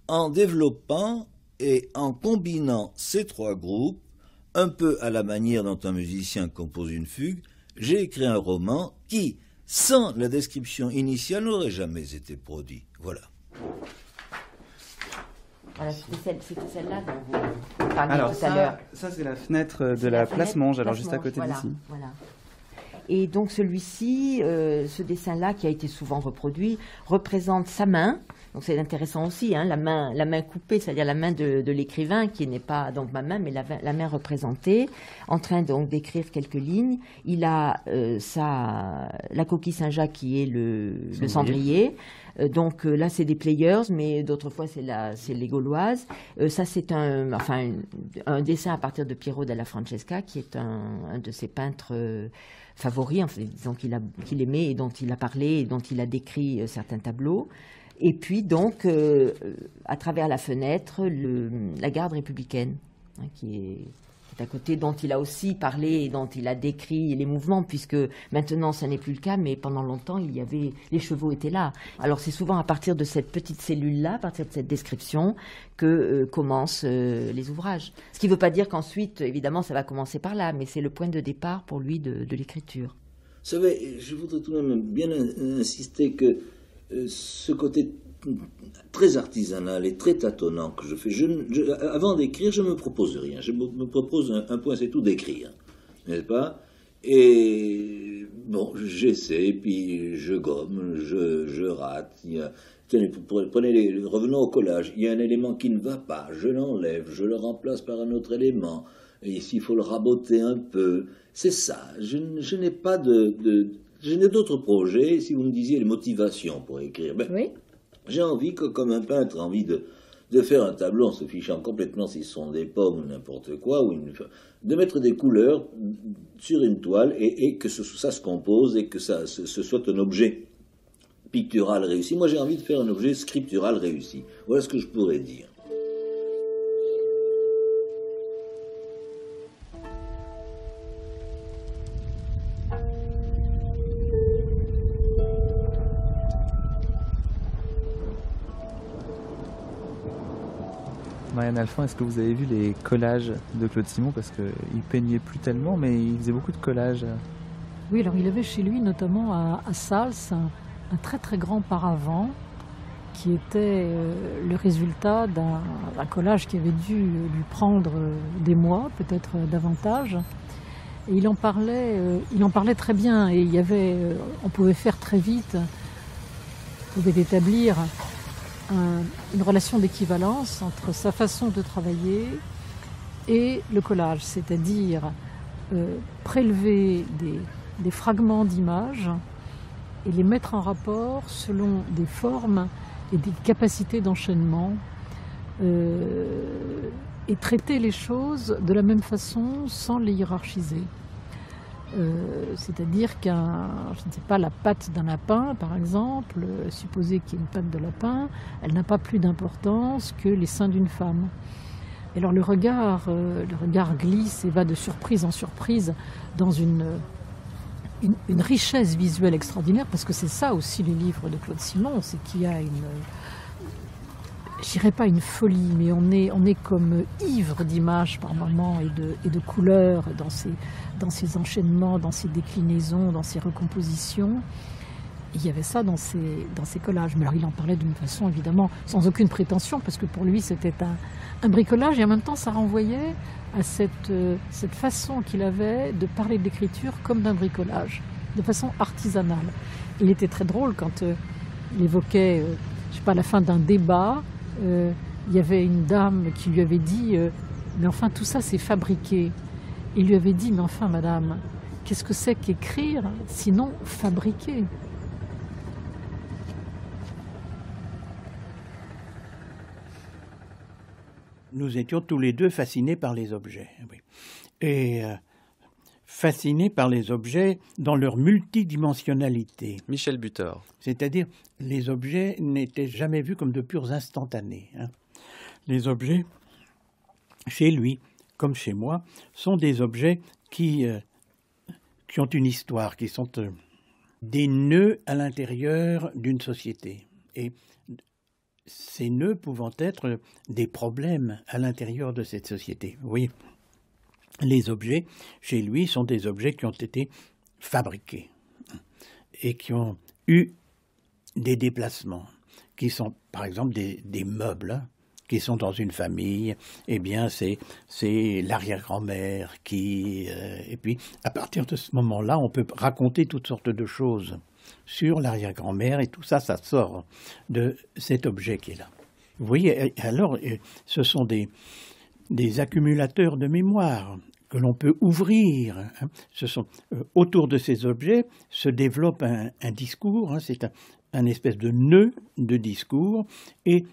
En développant et en combinant ces 3 groupes, un peu à la manière dont un musicien compose une fugue, j'ai écrit un roman qui, sans la description initiale, n'aurait jamais été produit. Voilà. Voilà, c'était celle-là dont vous parliez tout à l'heure. Ça, c'est la fenêtre de la place Monge, alors juste à côté d'ici. Voilà. Et donc celui-ci, ce dessin-là, qui a été souvent reproduit, représente sa main. Donc c'est intéressant aussi, hein, la main coupée, c'est-à-dire la main de l'écrivain, qui n'est pas donc ma main, mais la main représentée, en train donc d'écrire quelques lignes. Il a la coquille Saint-Jacques qui est le cendrier. Donc là, c'est des players, mais d'autres fois, c'est les Gauloises. Ça, c'est un dessin à partir de Piero della Francesca, qui est un de ses peintres favoris, enfin, disons qu'il aimait et dont il a parlé et dont il a décrit certains tableaux. Et puis, donc, à travers la fenêtre, la garde républicaine, hein, qui est à côté, dont il a aussi parlé et dont il a décrit les mouvements, puisque maintenant, ça n'est plus le cas, mais pendant longtemps, les chevaux étaient là. Alors, c'est souvent à partir de cette petite cellule-là, à partir de cette description, que commencent les ouvrages. Ce qui ne veut pas dire qu'ensuite, évidemment, ça va commencer par là, mais c'est le point de départ pour lui de l'écriture. Vous savez, je voudrais tout de même bien insister que ce côté très artisanal et très tâtonnant que je fais, avant d'écrire, je ne me propose rien. Je me propose un point, c'est tout, d'écrire, n'est-ce pas? Et bon, j'essaie, puis je gomme, je rate. Tenez, revenons au collage. Il y a un élément qui ne va pas, je l'enlève, je le remplace par un autre élément. Et s'il faut le raboter un peu, c'est ça. Je n'ai pas je n'ai d'autres projets, si vous me disiez les motivations pour écrire. Oui. J'ai envie, comme un peintre a envie de faire un tableau en se fichant complètement si ce sont des pommes ou n'importe quoi, de mettre des couleurs sur une toile et que ça se compose et que ce soit un objet pictural réussi. Moi, j'ai envie de faire un objet scriptural réussi. Voilà ce que je pourrais dire. Marianne Alphand, est-ce que vous avez vu les collages de Claude Simon? Parce qu'il peignait plus tellement, mais il faisait beaucoup de collages. Oui, alors il avait chez lui, notamment à Sals, un très très grand paravent qui était le résultat d'un collage qui avait dû lui prendre des mois, peut-être davantage. Et il en parlait très bien. Et on pouvait faire très vite, on pouvait établir une relation d'équivalence entre sa façon de travailler et le collage, c'est-à-dire prélever des fragments d'images et les mettre en rapport selon des formes et des capacités d'enchaînement et traiter les choses de la même façon sans les hiérarchiser. C'est-à-dire je ne sais pas, la patte d'un lapin, par exemple, supposer qu'il y ait une patte de lapin, elle n'a pas plus d'importance que les seins d'une femme. Et alors le regard glisse et va de surprise en surprise dans une richesse visuelle extraordinaire, parce que c'est ça aussi les livres de Claude Simon, c'est qu'il y a je dirais pas une folie, mais on est comme ivre d'images par moments et de couleurs dans ces enchaînements, dans ces déclinaisons, dans ces recompositions. Et il y avait ça dans ces collages. Mais alors il en parlait d'une façon évidemment sans aucune prétention, parce que pour lui c'était un bricolage, et en même temps ça renvoyait à cette façon qu'il avait de parler de l'écriture comme d'un bricolage, de façon artisanale. Il était très drôle quand il évoquait, je sais pas, à la fin d'un débat, il y avait une dame qui lui avait dit mais enfin tout ça c'est fabriqué. Il lui avait dit mais enfin madame, qu'est-ce que c'est qu'écrire sinon fabriquer? Nous étions tous les deux fascinés par les objets. Oui. Et fascinés par les objets dans leur multidimensionnalité. Michel Butor. C'est-à-dire, les objets n'étaient jamais vus comme de purs instantanés. Hein. Les objets, chez lui, comme chez moi, sont des objets qui ont une histoire, qui sont des nœuds à l'intérieur d'une société. Et ces nœuds pouvant être des problèmes à l'intérieur de cette société. Oui, les objets, chez lui, sont des objets qui ont été fabriqués et qui ont eu des déplacements, qui sont, par exemple, des meubles qui sont dans une famille. Eh bien, c'est l'arrière-grand-mère qui... et puis, à partir de ce moment-là, on peut raconter toutes sortes de choses sur l'arrière-grand-mère, et tout ça, ça sort de cet objet qui est là. Vous voyez, alors, ce sont des accumulateurs de mémoire que l'on peut ouvrir. Hein. Ce sont, autour de ces objets se développe un discours, hein, c'est un espèce de nœud de discours, et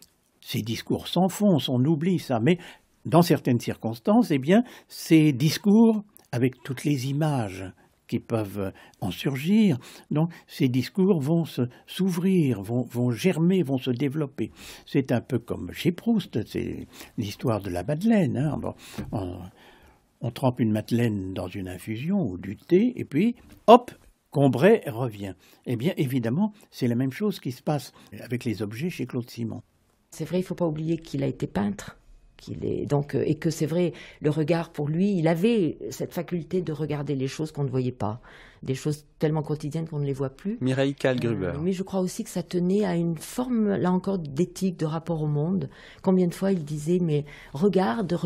ces discours s'enfoncent, on oublie ça, mais dans certaines circonstances, eh bien, ces discours, avec toutes les images qui peuvent en surgir, donc ces discours vont s'ouvrir, vont germer, vont se développer. C'est un peu comme chez Proust, c'est l'histoire de la madeleine. Hein. Bon, on trempe une madeleine dans une infusion ou du thé, et puis, hop, Combray revient. Eh bien, évidemment, c'est la même chose qui se passe avec les objets chez Claude Simon. C'est vrai, il ne faut pas oublier qu'il a été peintre. Et que c'est vrai, le regard pour lui, il avait cette faculté de regarder les choses qu'on ne voyait pas, des choses tellement quotidiennes qu'on ne les voit plus. Mireille Kahl-Gruber. Mais je crois aussi que ça tenait à une forme, là encore, d'éthique, de rapport au monde. Combien de fois il disait, mais regarde,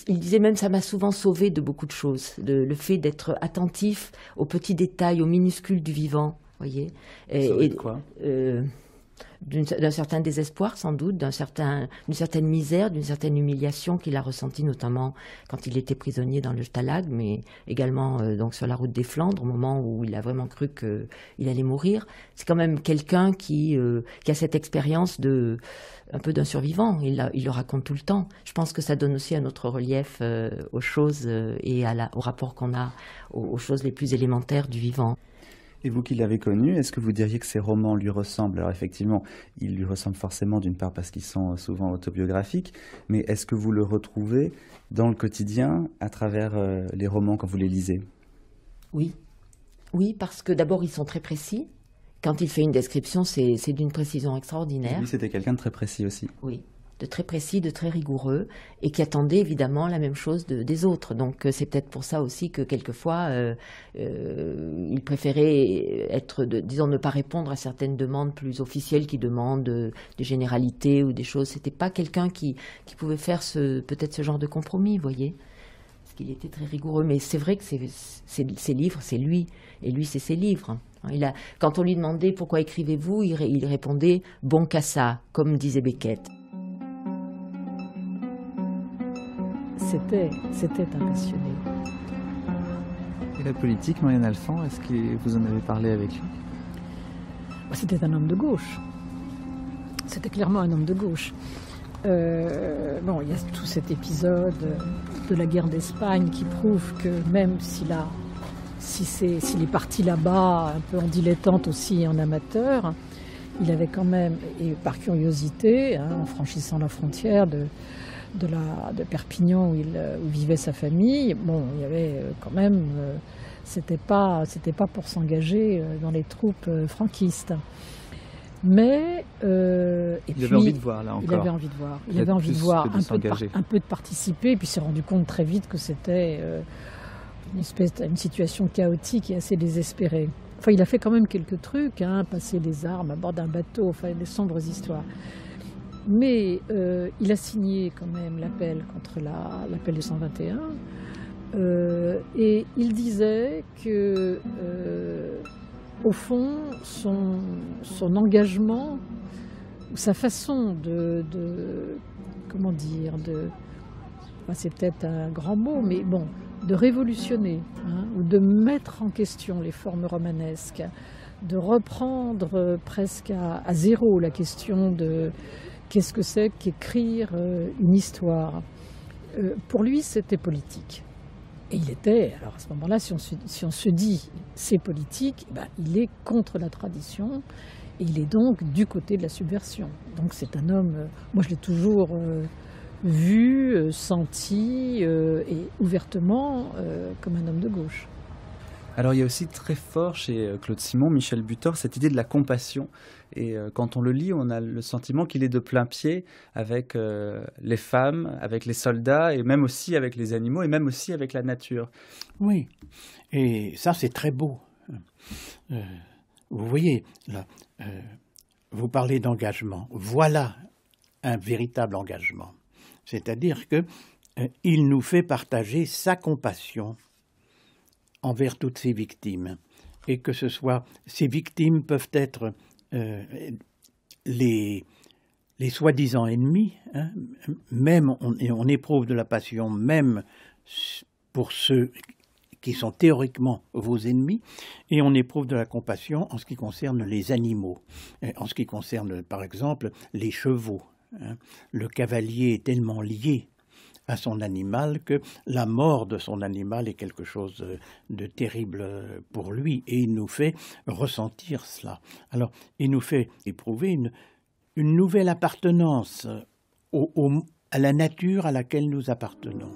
il disait même, ça m'a souvent sauvé de beaucoup de choses, le fait d'être attentif aux petits détails, aux minuscules du vivant, voyez. Et de quoi d'un certain désespoir sans doute, d'une certaine misère, d'une certaine humiliation qu'il a ressentie notamment quand il était prisonnier dans le Stalag, mais également donc sur la route des Flandres, au moment où il a vraiment cru qu'il allait mourir. C'est quand même quelqu'un qui a cette expérience un peu d'un survivant, il le raconte tout le temps. Je pense que ça donne aussi un autre relief aux choses et au rapport qu'on a aux choses les plus élémentaires du vivant. Et vous qui l'avez connu, est-ce que vous diriez que ces romans lui ressemblent? Alors effectivement, ils lui ressemblent forcément d'une part parce qu'ils sont souvent autobiographiques, mais est-ce que vous le retrouvez dans le quotidien à travers les romans quand vous les lisez? Oui, parce que d'abord ils sont très précis. Quand il fait une description, c'est d'une précision extraordinaire. Et lui, c'était quelqu'un de très précis aussi. Oui, de très précis, de très rigoureux, et qui attendait évidemment la même chose des autres. Donc c'est peut-être pour ça aussi que quelquefois il préférait ne pas répondre à certaines demandes plus officielles qui demandent des généralités ou des choses. C'était pas quelqu'un qui pouvait faire peut-être ce genre de compromis, vous voyez. Parce qu'il était très rigoureux. Mais c'est vrai que ses livres, c'est lui, et lui c'est ses livres. Quand on lui demandait pourquoi écrivez-vous, il répondait bon qu'à ça, comme disait Beckett. C'était un passionné. Et la politique, Marianne Alphand, est-ce que vous en avez parlé avec lui? C'était un homme de gauche. C'était clairement un homme de gauche. Il y a tout cet épisode de la guerre d'Espagne qui prouve que même s'il est parti là-bas, un peu en dilettante aussi et en amateur, il avait quand même, et par curiosité, en franchissant la frontière de Perpignan où vivait sa famille, il y avait quand même, c'était pas pour s'engager dans les troupes franquistes. Mais il avait envie de voir là encore. Il avait envie de voir. Il avait envie de voir, un peu de participer, et puis s'est rendu compte très vite que c'était une situation chaotique et assez désespérée. Enfin, il a fait quand même quelques trucs, passer des armes à bord d'un bateau, enfin des sombres histoires. Mais il a signé quand même l'appel contre l'appel de 121 et il disait que au fond son engagement sa façon comment dire, c'est peut-être un grand mot, mais bon, de révolutionner, hein, ou de mettre en question les formes romanesques, de reprendre presque à zéro la question de qu'est-ce que c'est qu'écrire une histoire. Pour lui, c'était politique. Et il était, alors à ce moment-là, si on se dit c'est politique, il est contre la tradition, et il est donc du côté de la subversion. Donc c'est un homme, moi je l'ai toujours vu, senti, et ouvertement comme un homme de gauche. Alors il y a aussi très fort chez Claude Simon, Michel Butor, cette idée de la compassion. Et quand on le lit, on a le sentiment qu'il est de plein pied avec les femmes, avec les soldats, et même aussi avec les animaux, et même aussi avec la nature. Oui, et ça c'est très beau. Vous voyez, là, vous parlez d'engagement. Voilà un véritable engagement. C'est-à-dire qu'il nous fait partager sa compassion envers toutes ces victimes. Et que ce soit, ces victimes peuvent être les soi-disant ennemis, hein, même on éprouve de la passion même pour ceux qui sont théoriquement vos ennemis, et on éprouve de la compassion en ce qui concerne les animaux, en ce qui concerne par exemple les chevaux. Hein. Le cavalier est tellement lié à son animal que la mort de son animal est quelque chose de terrible pour lui, et il nous fait ressentir cela. Alors, il nous fait éprouver une nouvelle appartenance à la nature à laquelle nous appartenons.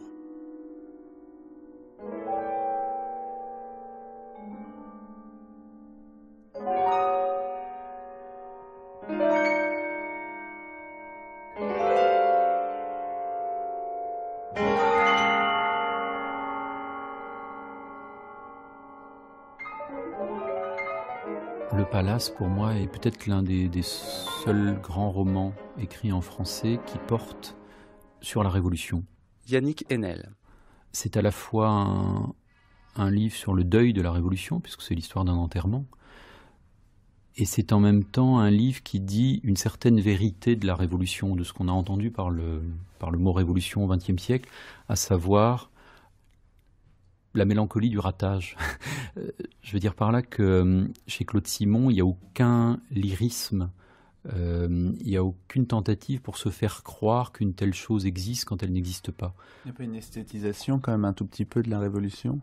Le Palace, pour moi, est peut-être l'un des seuls grands romans écrits en français qui porte sur la Révolution. Yannick Enel. C'est à la fois un livre sur le deuil de la Révolution, puisque c'est l'histoire d'un enterrement, et c'est en même temps un livre qui dit une certaine vérité de la Révolution, de ce qu'on a entendu par le mot Révolution au XXe siècle, à savoir la mélancolie du ratage. Je veux dire par là que chez Claude Simon, il n'y a aucun lyrisme, il n'y a aucune tentative pour se faire croire qu'une telle chose existe quand elle n'existe pas. Il n'y a pas une esthétisation quand même un tout petit peu de la Révolution ?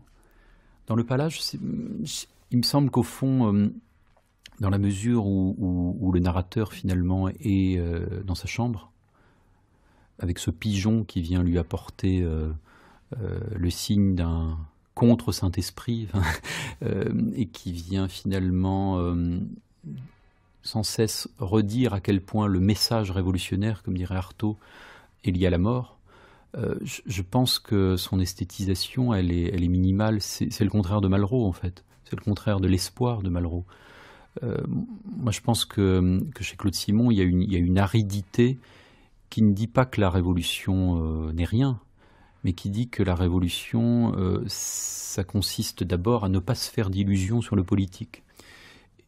Dans le Palace, il me semble qu'au fond, dans la mesure où le narrateur finalement est dans sa chambre, avec ce pigeon qui vient lui apporter le signe d'un contre Saint-Esprit, et qui vient finalement sans cesse redire à quel point le message révolutionnaire, comme dirait Artaud, est lié à la mort. Je pense que son esthétisation, elle est minimale. C'est le contraire de Malraux, en fait. C'est le contraire de l'espoir de Malraux. Moi, je pense que chez Claude Simon, il y a une aridité qui ne dit pas que la révolution n'est rien, mais qui dit que la révolution, ça consiste d'abord à ne pas se faire d'illusions sur le politique.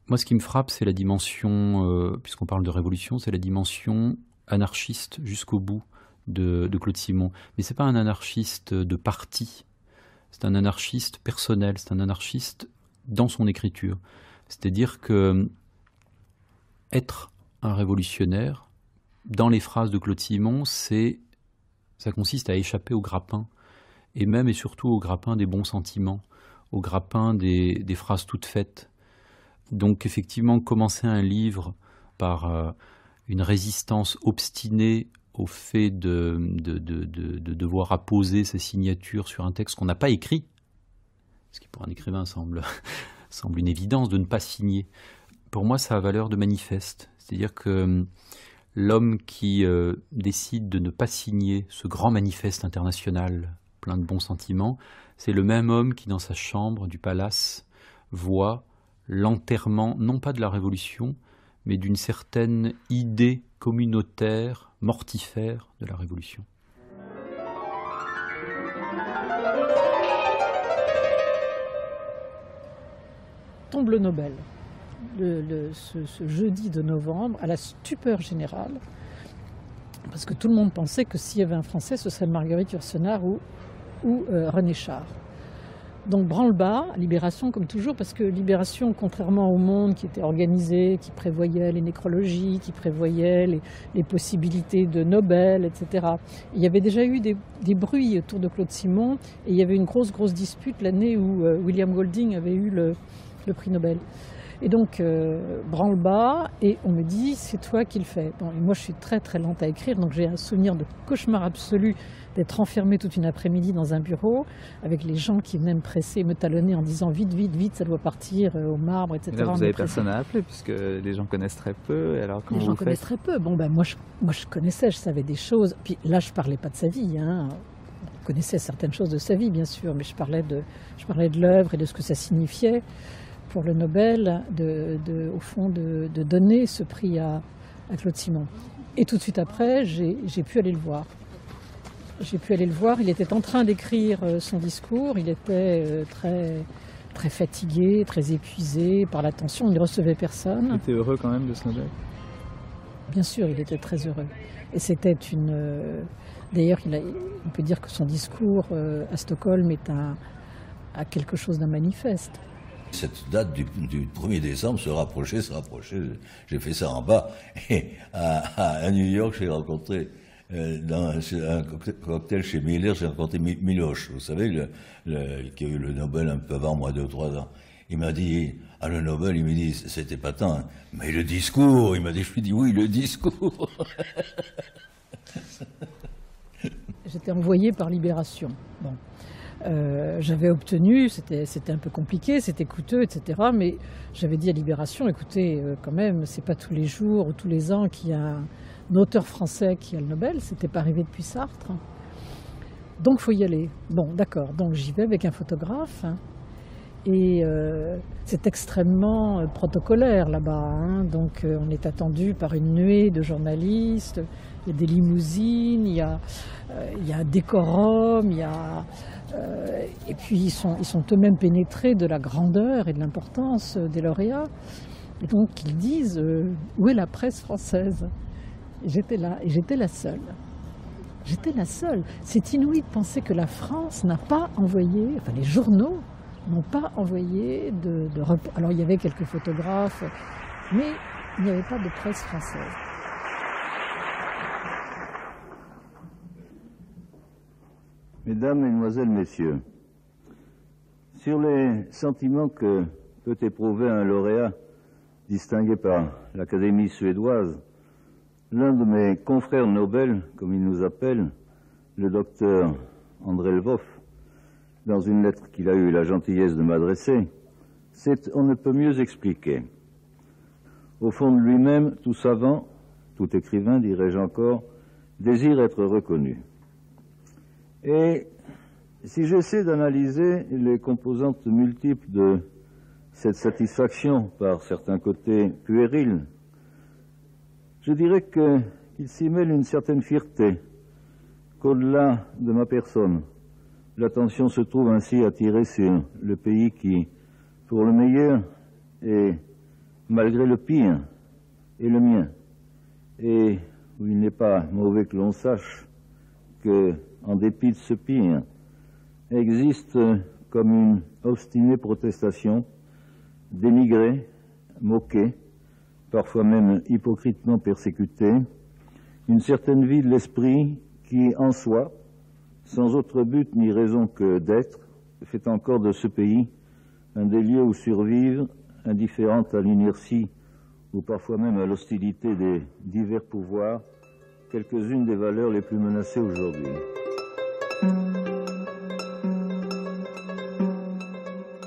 Moi, ce qui me frappe, c'est la dimension, puisqu'on parle de révolution, c'est la dimension anarchiste jusqu'au bout de Claude Simon. Mais ce n'est pas un anarchiste de parti, c'est un anarchiste personnel, c'est un anarchiste dans son écriture. C'est-à-dire que être un révolutionnaire, dans les phrases de Claude Simon, ça consiste à échapper au grappin, et même et surtout au grappin des bons sentiments, au grappin des phrases toutes faites. Donc effectivement, commencer un livre par une résistance obstinée au fait de devoir apposer sa signature sur un texte qu'on n'a pas écrit, ce qui pour un écrivain semble une évidence de ne pas signer, pour moi ça a valeur de manifeste. C'est-à-dire que l'homme qui décide de ne pas signer ce grand manifeste international plein de bons sentiments, c'est le même homme qui, dans sa chambre du Palace, voit l'enterrement, non pas de la Révolution, mais d'une certaine idée communautaire, mortifère de la Révolution. Tombe le Nobel. ce jeudi de novembre, à la stupeur générale, parce que tout le monde pensait que s'il y avait un Français, ce serait Marguerite Yourcenar ou René Char. Donc branle-bas, Libération comme toujours, parce que Libération, contrairement au Monde qui était organisé, qui prévoyait les nécrologies, qui prévoyait les possibilités de Nobel, etc. Il y avait déjà eu des bruits autour de Claude Simon, et il y avait une grosse dispute l'année où William Golding avait eu le prix Nobel. Et donc, branle-bas, et on me dit, c'est toi qui le fais. Bon, et moi, je suis très lente à écrire, donc j'ai un souvenir de cauchemar absolu d'être enfermée toute une après-midi dans un bureau, avec les gens qui venaient me presser, me talonner en disant vite, ça doit partir au marbre, etc. Là, vous n'avez personne à appeler, puisque les gens connaissent très peu. Et alors, comment les gens connaissent très peu. Bon, ben, moi, je connaissais, je savais des choses. Puis là, je parlais pas de sa vie, hein. Je connaissais certaines choses de sa vie, bien sûr, mais je parlais de l'œuvre et de ce que ça signifiait pour le Nobel, au fond, de donner ce prix à Claude Simon. Et tout de suite après, j'ai pu aller le voir. Il était en train d'écrire son discours, il était très fatigué, très épuisé par la tension, il ne recevait personne. Il était heureux quand même de ce Nobel? Bien sûr, il était très heureux. Et c'était d'ailleurs, on peut dire que son discours à Stockholm a quelque chose d'un manifeste. Cette date du 1er décembre se rapprochait. J'ai fait ça en bas. Et à New York, j'ai rencontré, dans un cocktail chez Miller, j'ai rencontré Miloche, vous savez, qui a eu le Nobel un peu avant moi, 2 ou 3 ans. Il m'a dit, le Nobel, il m'a dit, c'était pas tant, hein. Mais le discours, il m'a dit, je lui ai dit, oui, le discours. J'étais envoyée par Libération. Bon. J'avais obtenu, c'était un peu compliqué, c'était coûteux, etc. Mais j'avais dit à Libération, écoutez, quand même, c'est pas tous les jours ou tous les ans qu'il y a un auteur français qui a le Nobel, c'était pas arrivé depuis Sartre. Donc faut y aller. Bon, d'accord, donc j'y vais avec un photographe, hein, et c'est extrêmement protocolaire là-bas, hein, donc on est attendu par une nuée de journalistes, il y a des limousines, il y a un décorum, et puis ils sont eux-mêmes pénétrés de la grandeur et de l'importance des lauréats. Et donc ils disent où est la presse française? Et j'étais là, et j'étais la seule. J'étais la seule. C'est inouï de penser que la France n'a pas envoyé, enfin les journaux n'ont pas envoyé de alors il y avait quelques photographes, mais il n'y avait pas de presse française. Mesdames, Mesdemoiselles, Messieurs, sur les sentiments que peut éprouver un lauréat distingué par l'Académie suédoise, l'un de mes confrères Nobel, comme il nous appelle, le docteur André Lvoff, dans une lettre qu'il a eu la gentillesse de m'adresser, on ne peut mieux expliquer. Au fond de lui-même, tout savant, tout écrivain, dirais-je encore, désire être reconnu. Et si j'essaie d'analyser les composantes multiples de cette satisfaction, par certains côtés puérils, je dirais qu'il s'y mêle une certaine fierté, qu'au-delà de ma personne, l'attention se trouve ainsi attirée sur le pays qui, pour le meilleur et malgré le pire, est le mien, et où il n'est pas mauvais que l'on sache que, en dépit de ce pire, existe comme une obstinée protestation, dénigrée, moquée, parfois même hypocritement persécutée, une certaine vie de l'esprit qui, en soi, sans autre but ni raison que d'être, fait encore de ce pays un des lieux où survivent, indifférente à l'inertie ou parfois même à l'hostilité des divers pouvoirs, quelques-unes des valeurs les plus menacées aujourd'hui.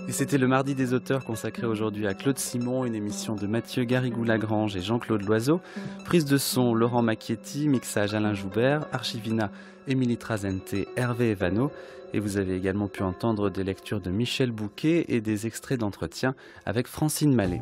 Et c'était le Mardi des auteurs consacré aujourd'hui à Claude Simon, une émission de Mathieu Garrigou-Lagrange et Jean-Claude Loiseau. Prise de son, Laurent Macchietti, mixage Alain Joubert, archivina Émilie Trazente, Hervé Evano. Et vous avez également pu entendre des lectures de Michel Bouquet et des extraits d'entretien avec Francine Mallet.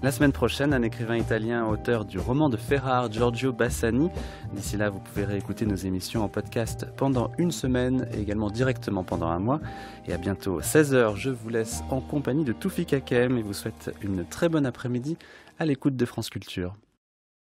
La semaine prochaine, un écrivain italien, auteur du roman de Ferrare, Giorgio Bassani. D'ici là, vous pouvez réécouter nos émissions en podcast pendant une semaine et également directement pendant un mois. Et à bientôt 16h, je vous laisse en compagnie de Toufik Hakem et vous souhaite une très bonne après-midi à l'écoute de France Culture.